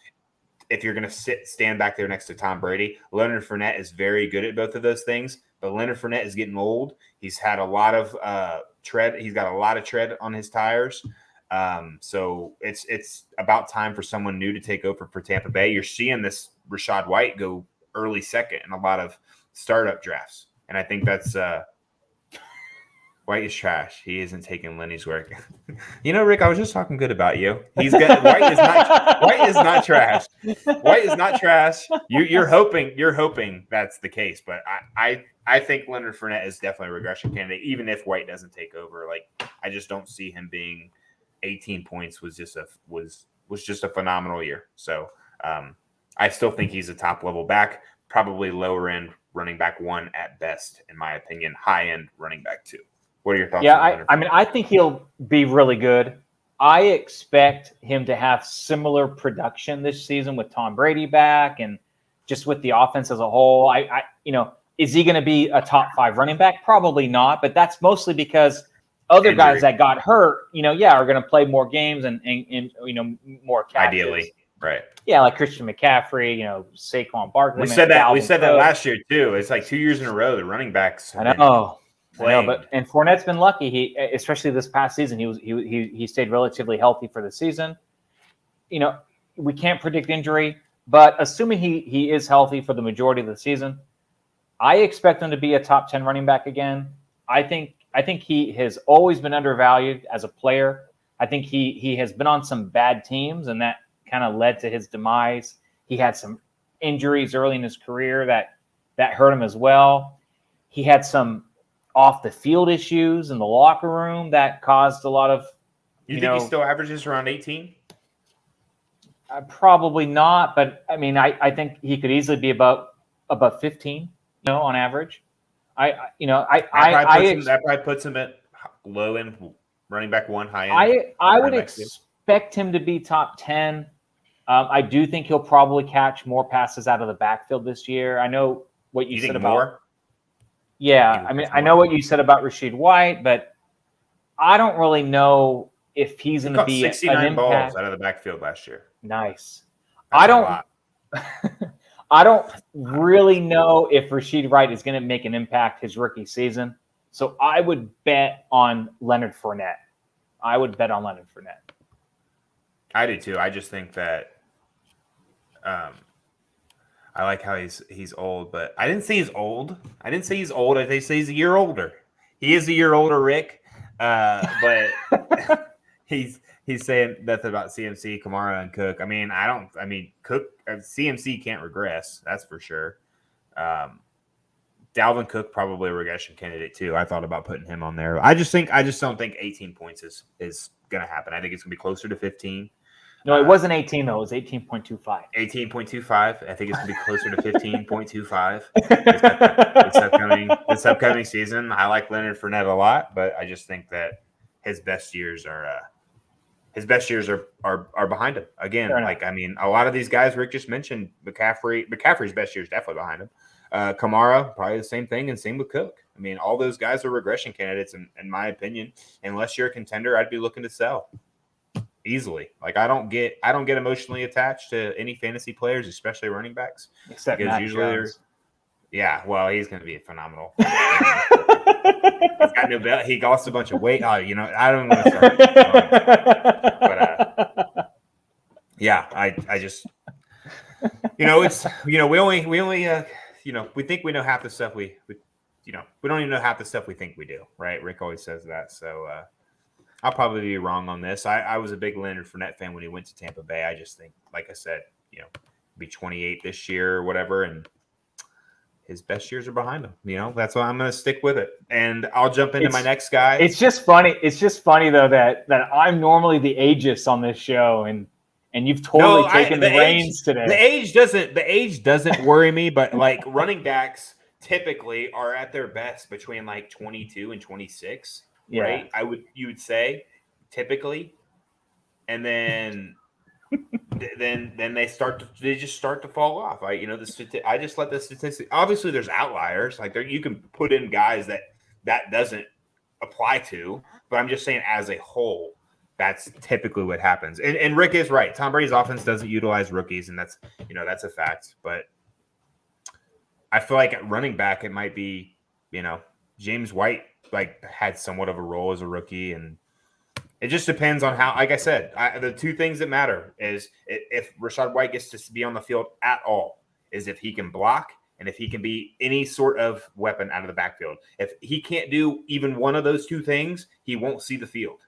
if you're going to stand back there next to Tom Brady. Leonard Fournette is very good at both of those things, but Leonard Fournette is getting old. He's had a lot of tread. He's got a lot of tread on his tires. So it's about time for someone new to take over for Tampa Bay. You're seeing this Rachaad White go early second in a lot of startup drafts. And I think that's White is trash. He isn't taking Lenny's work. Rick, I was just talking good about you. White is not trash. White is not trash. You're hoping that's the case, but I think Leonard Fournette is definitely a regression candidate, even if White doesn't take over. Like I just don't see him being 18 points was just a phenomenal year. So I still think he's a top level back, probably lower end running back 1 at best, in my opinion, high end running back 2. What are your thoughts? Yeah, I think he'll be really good. I expect him to have similar production this season with Tom Brady back and just with the offense as a whole. Is he going to be a top 5 running back? Probably not, but that's mostly because other guys that got hurt, are going to play more games and more catches. Ideally. Right. Yeah, like Christian McCaffrey, Saquon Barkley. We said that Cook. last year too. It's like 2 years in a row the running backs have I know, been and Fournette's been lucky. He, especially this past season, he stayed relatively healthy for the season. We can't predict injury, but assuming he is healthy for the majority of the season, I expect him to be a top 10 running back again. I think he has always been undervalued as a player. I think he has been on some bad teams, and that kind of led to his demise. He had some injuries early in his career that hurt him as well. He had some off the field issues in the locker room that caused a lot of. You think he still averages around 18? Probably not, but I mean, I think he could easily be above 15, on average. That probably puts him at low end running back 1, high end. I would expect him to be top 10. I do think he'll probably catch more passes out of the backfield this year. I know what you said about more? Yeah, I mean, I know what you said about Rashid White, but I don't really know if he's going to be 69 balls out of the backfield last year. Nice. I don't really know if Rashid White is going to make an impact his rookie season. So I would bet on Leonard Fournette. I do too. I just think that I like how he's old, but I didn't say he's old. I didn't say say he's a year older. He is a year older, Rick. But he's saying nothing about CMC, Kamara, and Cook. I mean, Cook, CMC can't regress. That's for sure. Dalvin Cook probably a regression candidate too. I thought about putting him on there. I just don't think 18 points is going to happen. I think it's going to be closer to 15. No, it wasn't 18 though. It was 18.25. 18.25. I think it's going to be closer to 15.25 this upcoming season. I like Leonard Fournette a lot, but I just think that his best years are behind him. Again, a lot of these guys Rick just mentioned, McCaffrey's best year is definitely behind him. Kamara, probably the same thing, and same with Cook. I mean, all those guys are regression candidates, in my opinion. Unless you're a contender, I'd be looking to sell easily. Like I don't get emotionally attached to any fantasy players, especially running backs. Except because Matt usually Jones. Well, he's going to be phenomenal. He's got no belt. He lost a bunch of weight. I don't want to start. But I just, it's, we only, we think we know half the stuff we don't even know half the stuff we think we do. Right. Rick always says that. So I'll probably be wrong on this. I was a big Leonard Fournette fan when he went to Tampa Bay. I just think, like I said, be 28 this year or whatever. And his best years are behind him. That's why I'm going to stick with it. And I'll jump into my next guy. It's just funny. It's just funny though that I'm normally the ageist on this show, and you've totally taken the reins today. The age doesn't worry me, but like running backs typically are at their best between like 22 and 26, right? You would say typically, and then. Then they just start to fall off. I just let the statistics. Obviously, there's outliers. Like you can put in guys that doesn't apply to. But I'm just saying, as a whole, that's typically what happens. And Rick is right. Tom Brady's offense doesn't utilize rookies, and that's a fact. But I feel like at running back, it might be James White had somewhat of a role as a rookie, and it just depends on how, like I said, the two things that matter is if Rashad White gets to be on the field at all, is if he can block and if he can be any sort of weapon out of the backfield. If he can't do even one of those two things, he won't see the field.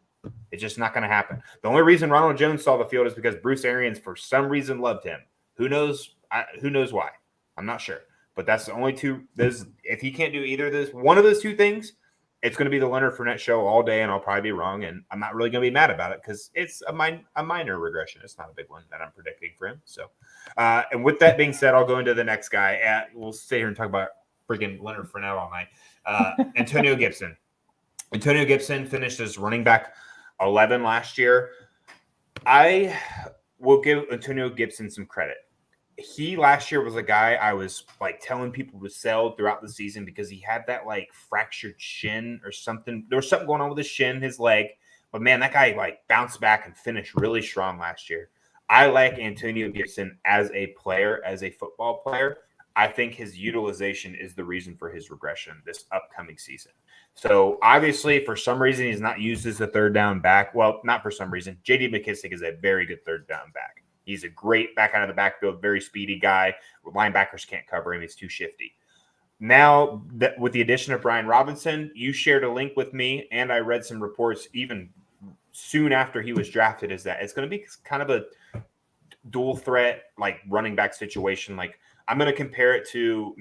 It's just not going to happen. The only reason Ronald Jones saw the field is because Bruce Arians, for some reason, loved him. Who knows why? I'm not sure. But that's the only two. If he can't do either of those, one of those two things, it's going to be the Leonard Fournette show all day, and I'll probably be wrong, and I'm not really going to be mad about it because it's a minor regression. It's not a big one that I'm predicting for him. So, and with that being said, I'll go into the next guy. We'll stay here and talk about freaking Leonard Fournette all night. Antonio Gibson. Antonio Gibson finished as running back 11 last year. I will give Antonio Gibson some credit. He last year was a guy I was like telling people to sell throughout the season because he had that like fractured shin or something. There was something going on with his shin, his leg. But man, that guy like bounced back and finished really strong last year. I like Antonio Gibson as a player, as a football player. I think his utilization is the reason for his regression this upcoming season. So obviously, for some reason, he's not used as a third down back. Well, not for some reason. J.D. McKissick is a very good third down back. He's a great back out of the backfield, very speedy guy. Linebackers can't cover him. He's too shifty. Now, with the addition of Brian Robinson, you shared a link with me, and I read some reports even soon after he was drafted, is that it's going to be kind of a dual threat, like running back situation. Like, I'm going to compare it to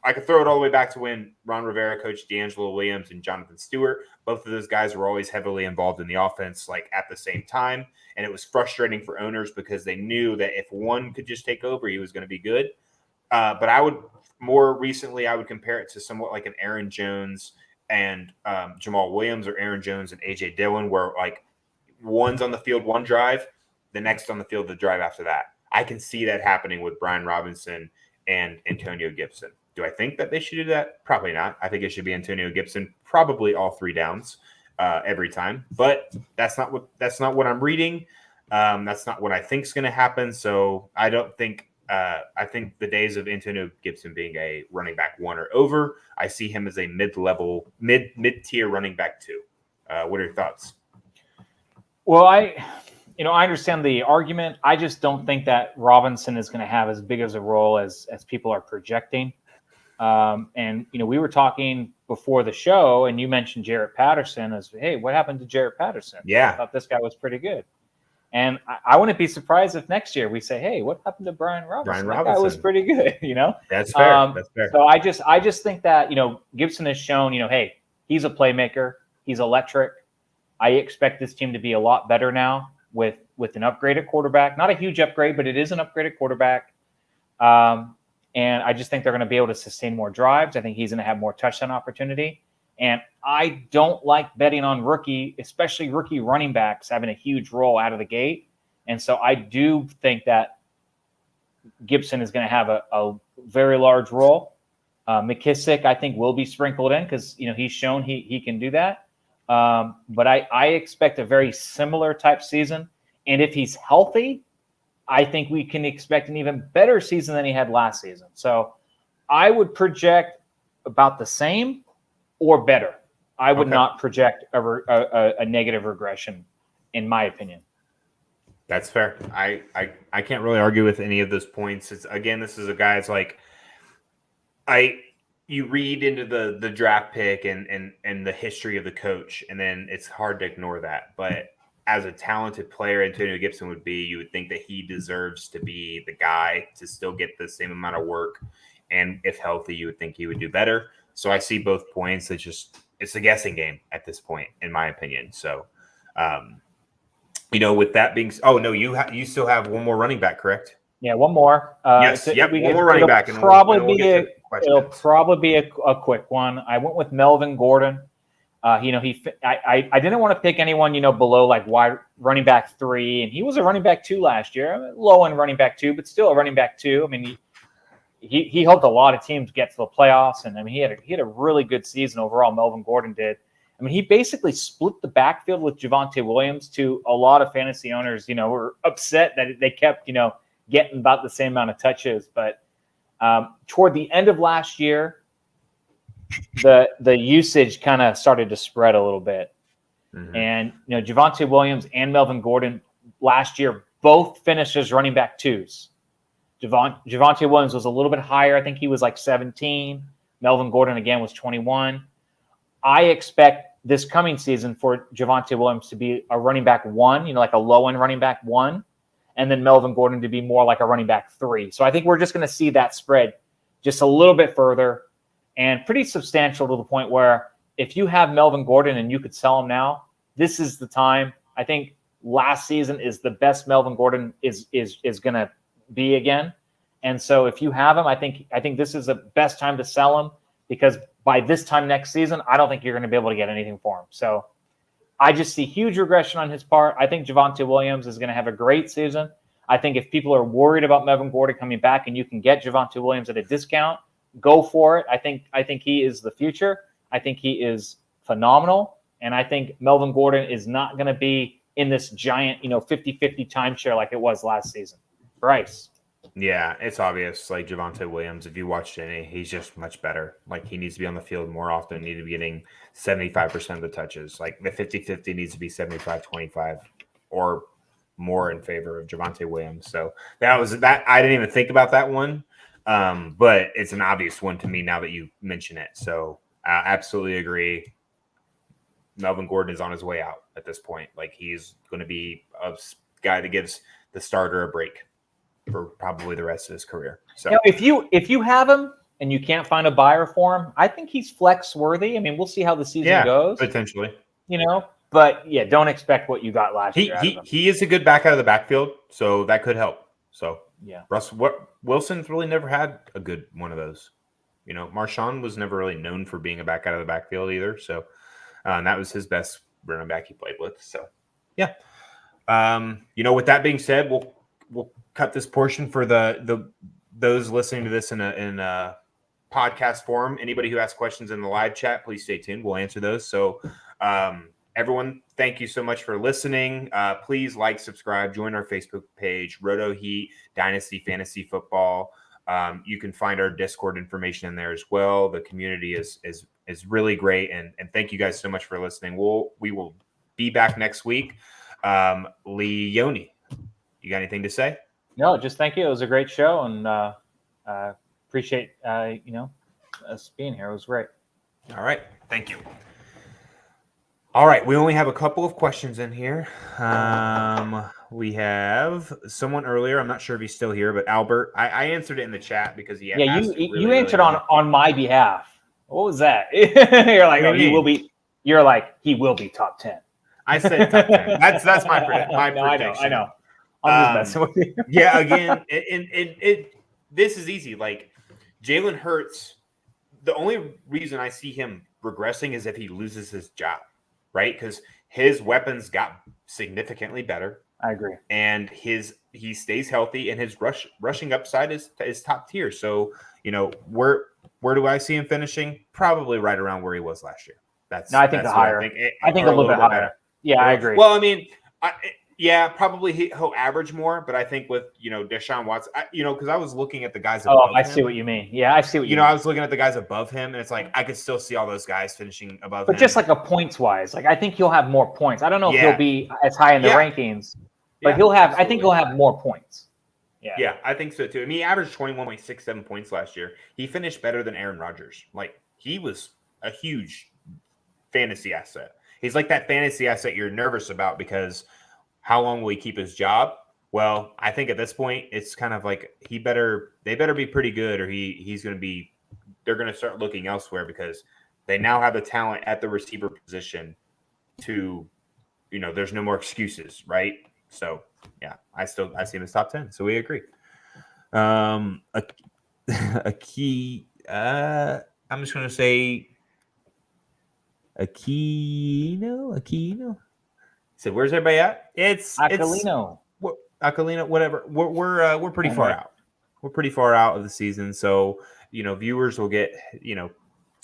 I could throw it all the way back to when Ron Rivera coached D'Angelo Williams and Jonathan Stewart. Both of those guys were always heavily involved in the offense, like at the same time. And it was frustrating for owners because they knew that if one could just take over, he was going to be good. But I would compare it to somewhat like an Aaron Jones and Jamal Williams, or Aaron Jones and AJ Dillon, where like one's on the field one drive, the next on the field the drive after that. I can see that happening with Brian Robinson and Antonio Gibson. Do I think that they should do that? Probably not. I think it should be Antonio Gibson, probably all three downs every time. But that's not what I'm reading. That's not what I think is going to happen. So I don't think. I think the days of Antonio Gibson being a running back one are over. I see him as a mid-tier running back two. What are your thoughts? Well, I understand the argument. I just don't think that Robinson is going to have as big as a role as people are projecting. And we were talking before the show, and you mentioned Jarrett Patterson as, hey, what happened to Jarrett Patterson? Yeah, I thought this guy was pretty good. And I wouldn't be surprised if next year we say, hey, what happened to Brian Robinson? That guy was pretty good, That's fair. That's fair. So I just think that, Gibson has shown, hey, he's a playmaker. He's electric. I expect this team to be a lot better now with an upgraded quarterback. Not a huge upgrade, but it is an upgraded quarterback. And I just think they're going to be able to sustain more drives. I think he's going to have more touchdown opportunity. And I don't like betting on especially rookie running backs having a huge role out of the gate. And so I do think that Gibson is going to have a very large role. McKissick, I think, will be sprinkled in because, he's shown he can do that. But I expect a very similar type season. And if he's healthy, I think we can expect an even better season than he had last season. So I would project about the same or better. I would not project a negative regression, in my opinion. That's fair. I can't really argue with any of those points. This is a guy. It's like you read into the draft pick and the history of the coach, and then it's hard to ignore that. But as a talented player Antonio Gibson would be, you would think that he deserves to be the guy to still get the same amount of work. And if healthy, you would think he would do better. So I see both points. It's a guessing game at this point, in my opinion. So, with that being, you still have one more running back, correct? Yeah, one more. Yes, one more running back, and it'll probably be a quick one. I went with Melvin Gordon. I didn't want to pick anyone below like wide running back 3, and he was a running back 2 last year, low end running back 2, but still a running back 2. I mean, he helped a lot of teams get to the playoffs, and I mean he had a really good season overall. Melvin Gordon did. I mean, he basically split the backfield with Javonte Williams. To a lot of fantasy owners, were upset that they kept getting about the same amount of touches, but toward the end of last year, the usage kind of started to spread a little bit. Mm-hmm. And, Javonte Williams and Melvin Gordon last year both finished as running back 2s. Javonte Williams was a little bit higher. I think he was like 17. Melvin Gordon, again, was 21. I expect this coming season for Javonte Williams to be a running back 1, like a low-end running back 1, and then Melvin Gordon to be more like a running back 3. So I think we're just going to see that spread just a little bit further. And pretty substantial to the point where if you have Melvin Gordon and you could sell him now, this is the time. I think last season is the best Melvin Gordon is going to be again. And so if you have him, I think this is the best time to sell him, because by this time next season, I don't think you're going to be able to get anything for him. So I just see huge regression on his part. I think Javonte Williams is going to have a great season. I think if people are worried about Melvin Gordon coming back and you can get Javonte Williams at a discount, go for it. I think he is the future. I think he is phenomenal. And I think Melvin Gordon is not going to be in this giant, 50-50 timeshare like it was last season. Bryce. Yeah, it's obvious. Like Javonte Williams, if you watched any, he's just much better. Like he needs to be on the field more often, need to be getting 75% of the touches. Like the 50-50 needs to be 75-25 or more in favor of Javonte Williams. So that was that. I didn't even think about that one. But it's an obvious one to me now that you mention it. So I absolutely agree. Melvin Gordon is on his way out at this point. Like he's going to be a guy that gives the starter a break for probably the rest of his career. So if you have him and you can't find a buyer for him, I think he's flex worthy. I mean, we'll see how the season goes. Potentially. But yeah, don't expect what you got last year. He is a good back out of the backfield, so that could help. So yeah, Wilson's really never had a good one of those. Marshawn was never really known for being a back out of the backfield either. So that was his best running back he played with. So yeah, with that being said, we'll cut this portion for those listening to this in a podcast form. Anybody who has questions in the live chat, please stay tuned. We'll answer those. So everyone, thank you so much for listening. Please like, subscribe, join our Facebook page, Roto Heat Dynasty Fantasy Football. You can find our Discord information in there as well. The community is really great, and thank you guys so much for listening. We will be back next week. Leone, you got anything to say? No, just thank you. It was a great show, and appreciate us being here. It was great. All right, thank you. All right, we only have a couple of questions in here. We have someone earlier. I'm not sure if he's still here, but Albert. I answered it in the chat because he asked you answered on my behalf. What was that? You're like, he will be. You're like, he will be top 10. I said top 10. That's my prediction. I know. I'm just messing with you. Yeah, again, this is easy. Like Jalen Hurts, the only reason I see him regressing is if he loses his job, right? Because his weapons got significantly better. I agree. And he stays healthy, and his rushing upside is top tier. So, where do I see him finishing? Probably right around where he was last year. I think higher. I think a little bit higher. Better. Yeah, I agree. Well, I mean, probably he'll average more, but I think with Deshaun Watson, because I was looking at the guys above him. I see what you mean. Yeah, I see what you mean. I was looking at the guys above him, and it's like I could still see all those guys finishing above him. But just like a points wise, like I think he'll have more points. I don't know if he'll be as high in the rankings, but I think he'll have more points. Yeah, I think so too. I mean, he averaged 21.67 points last year. He finished better than Aaron Rodgers. Like he was a huge fantasy asset. He's like that fantasy asset you're nervous about because how long will he keep his job? Well, I think at this point it's kind of like they better be pretty good, or they're going to start looking elsewhere because they now have the talent at the receiver position to, there's no more excuses, right? So yeah, I see him as top 10. So we agree. A key, I'm just going to say Aquino. So where's everybody at? It's Aquilino. Aquilino, whatever. We're pretty far out. We're pretty far out of the season. So, viewers will get,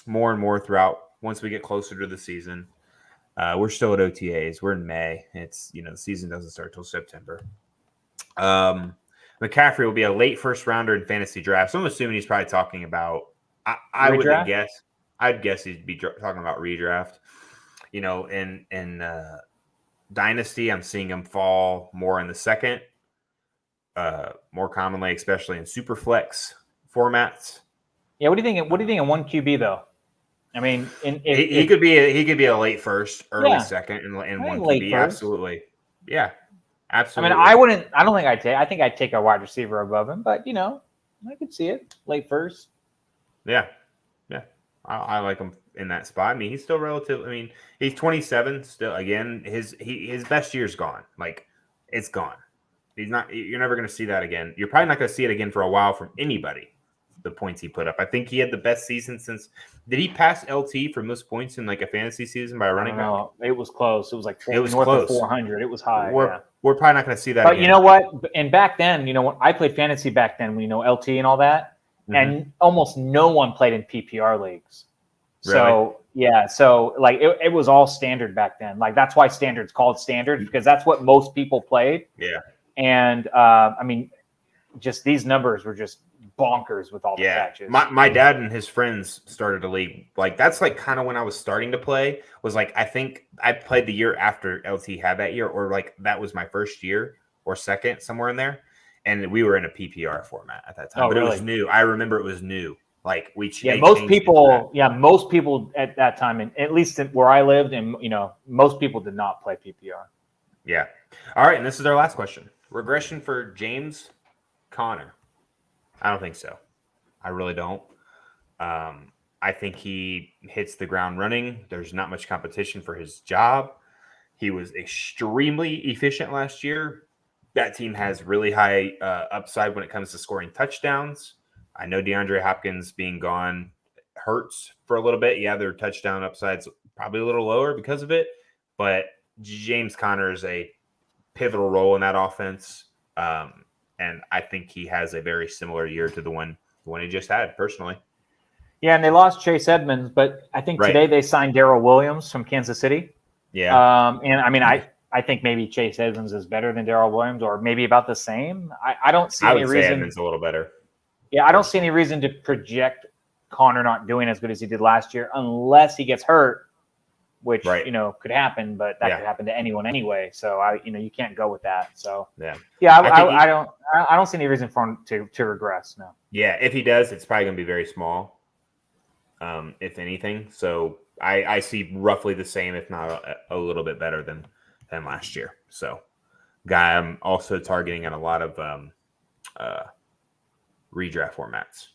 more and more throughout once we get closer to the season. We're still at OTAs. We're in May. It's, the season doesn't start till September. McCaffrey will be a late first rounder in fantasy drafts. So I'm assuming he's probably talking about, I'd guess he'd be talking about redraft. In Dynasty, I'm seeing him fall more in the second, more commonly, especially in super flex formats. Yeah, what do you think? What do you think in one QB though? I mean, he could be a late first, early second, in one QB. First. Absolutely, yeah, absolutely. I mean, I don't think I'd take. I think I'd take a wide receiver above him, but I could see it late first. Yeah. I like him in that spot. I mean, he's still relative. I mean, he's 27 still. Again, his best year's gone. Like, it's gone. He's not. You're never going to see that again. You're probably not going to see it again for a while from anybody. The points he put up. I think he had the best season since. Did he pass LT for most points in like a fantasy season by a running back? No, it was close. It was like north of 400. It was high. We're probably not going to see that. But again. You know what? And back then, when I played fantasy back then, LT and all that, and almost no one played in PPR leagues. So yeah, so like it was all standard back then. Like that's why standard's called standard, because that's what most people played. Yeah. And I mean, just these numbers were just bonkers with all the catches. My dad and his friends started a league. Like that's like kind of when I was starting to play. Was like I think I played the year after LT had that year, or like that was my first year or second, somewhere in there. And we were in a PPR format at that time. But really? It was new. I remember it was new. Like most people at that time, and at least where I lived, and most people did not play PPR. Yeah. All right, and this is our last question. Regression for James Conner. I don't think so. I really don't. I think he hits the ground running. There's not much competition for his job. He was extremely efficient last year. That team has really high upside when it comes to scoring touchdowns. I know DeAndre Hopkins being gone hurts for a little bit. Yeah, their touchdown upside's probably a little lower because of it. But James Conner is a pivotal role in that offense. And I think he has a very similar year to the one he just had, personally. Yeah, and they lost Chase Edmonds, but I think today they signed Darrell Williams from Kansas City. Yeah. And I mean, I think maybe Chase Edmonds is better than Darrell Williams, or maybe about the same. I don't see any reason. Edmonds a little better. Yeah, I don't see any reason to project Conner not doing as good as he did last year, unless he gets hurt, which could happen, but that could happen to anyone anyway. So you can't go with that. So I don't see any reason for him to regress. No. Yeah, if he does, it's probably going to be very small, if anything. So I see roughly the same, if not a little bit better than last year. So, guy, I'm also targeting at a lot of redraft formats,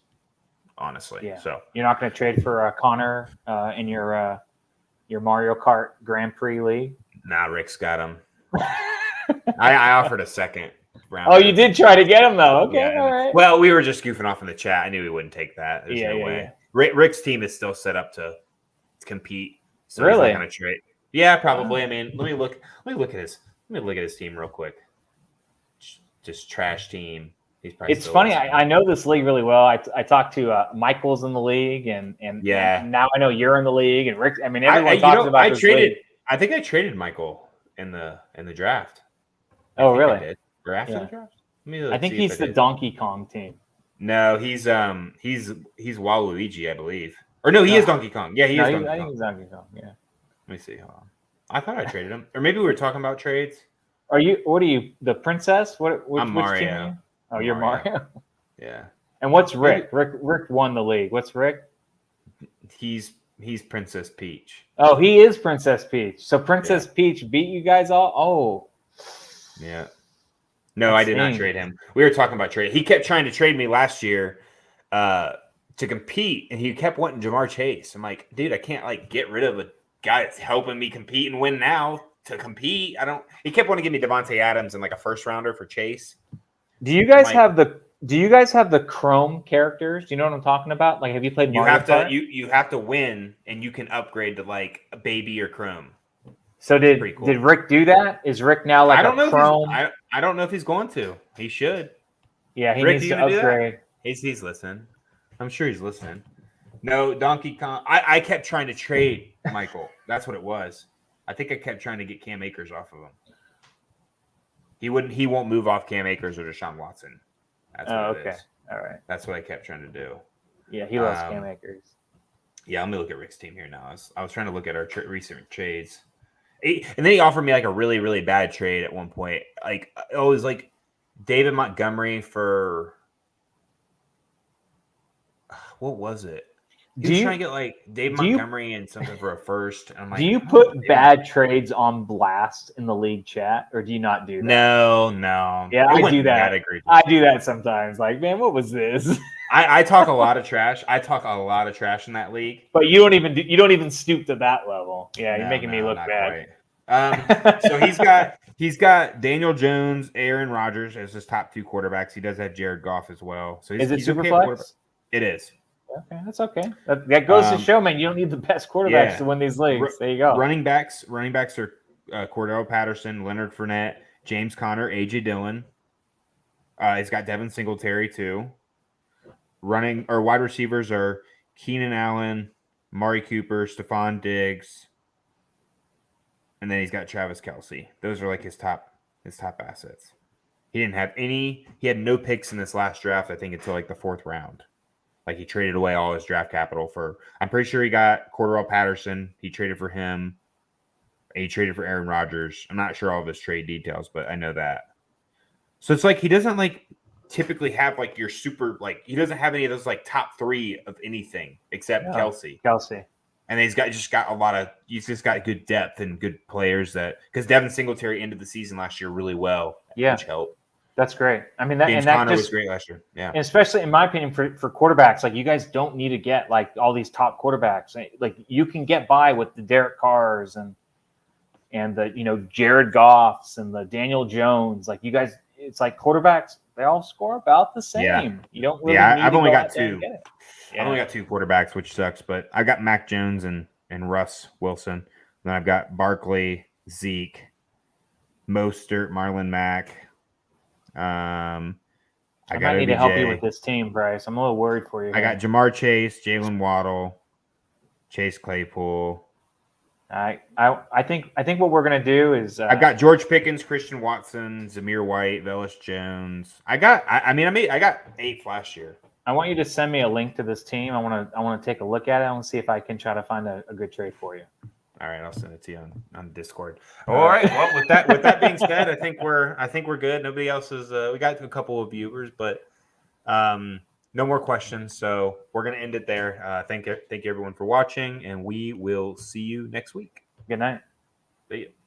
honestly. Yeah. So you're not going to trade for Conner in your Mario Kart Grand Prix league? Nah, Rick's got him. I offered a second round. Oh, you did try to get him though. Okay, all right. Well, we were just goofing off in the chat. I knew he wouldn't take that. There's no way. Yeah. Rick's team is still set up to compete. So really? He's not going to trade. Yeah, probably. I mean, let me look at his team real quick. Just trash team. It's funny. I know this league really well. I talked to Michael's in the league, and now I know you're in the league, and Rick. I mean, everyone talks about this league. I think I traded Michael in the draft. Oh, really? I did. Or after the draft? I think he's the Donkey Kong team. No, he's Waluigi, I believe. Or no, he is Donkey Kong. Yeah, he is Donkey Kong. I think he's Donkey Kong. Yeah. Let me see. Hold on. I thought I traded him, or maybe we were talking about trades. What are you? The princess? I'm which Mario. Team are you? Oh, you're Mario. Yeah. And what's Rick? Rick won the league. What's Rick? He's Princess Peach. Oh, he is Princess Peach. So Princess Peach beat you guys all? Oh. Yeah. No, I did not trade him. We were talking about trade. He kept trying to trade me last year to compete, and he kept wanting Jamar Chase. I'm like, dude, I can't get rid of a guy that's helping me compete and win now to compete. He kept wanting to give me Devontae Adams and like a first rounder for Chase. Do you guys have the Chrome characters? Do you know what I'm talking about? Like, have you played Mario Kart? You have to win, and you can upgrade to like a baby or Chrome. So did Rick do that? Is Rick now like Chrome? I don't know if he's going to. He should. Yeah, he needs to upgrade. He's listening. I'm sure he's listening. No, Donkey Kong. I kept trying to trade Michael. That's what it was. I think I kept trying to get Cam Akers off of him. He won't move off Cam Akers or Deshaun Watson. That's what it is. All right. That's what I kept trying to do. Yeah, he loves Cam Akers. Yeah, I'm gonna look at Rick's team here now. I was trying to look at our recent trades, and then he offered me like a really, really bad trade at one point. Like it was like David Montgomery for what was it? He was trying to get like Dave Montgomery and something for a first. I'm like, do you put bad trades on blast in the league chat, or do you not do that? No. Yeah, I do that. I do that sometimes. Like, man, what was this? I talk a lot of trash. I talk a lot of trash in that league. But you don't even stoop to that level. Yeah, you're making me look bad. So he's got Daniel Jones, Aaron Rodgers as his top two quarterbacks. He does have Jared Goff as well. So is it Superflex? It is. Okay, that's okay. That goes to show, man, you don't need the best quarterbacks to win these leagues. There you go. Running backs are Cordell Patterson, Leonard Fournette, James Conner, A.J. Dillon. He's got Devin Singletary too. Wide receivers are Keenan Allen, Amari Cooper, Stephon Diggs, and then he's got Travis Kelce. Those are like his top assets. He didn't have any. He had no picks in this last draft. I think until like the 4th round. Like he traded away all his draft capital for. I'm pretty sure he got Cordarrelle Patterson. He traded for him. He traded for Aaron Rodgers. I'm not sure all of his trade details, but I know that. So it's like he doesn't like typically have like your super like he doesn't have any of those like top 3 of anything except Kelce. And he's just got good depth and good players that because Devin Singletary ended the season last year really well, which helped. That's great. I mean, James Conner was great last year. Yeah, and especially in my opinion for quarterbacks, like you guys don't need to get like all these top quarterbacks. Like you can get by with the Derek Carrs and the Jared Goffs and the Daniel Jones. Like you guys, it's like quarterbacks. They all score about the same. Yeah. You don't really. I've only got 2. Yeah. I've only got 2 quarterbacks, which sucks. But I got Mac Jones and Russ Wilson. Then I've got Barkley, Zeke, Mostert, Marlon Mack. I might need to help you with this team, Bryce. I'm a little worried for you. I got Jamar Chase, Jalen Waddle, Chase Claypool. I think what we're gonna do is I've got George Pickens, Christian Watson, Zamir White, Velus Jones. I got 8th last year. I want you to send me a link to this team. I want to take a look at it. I want to see if I can try to find a good trade for you. All right, I'll send it to you on Discord. All right. Well, with that being said, I think we're good. Nobody else is. We got a couple of viewers, but no more questions. So we're gonna end it there. Thank you everyone for watching, and we will see you next week. Good night. See you.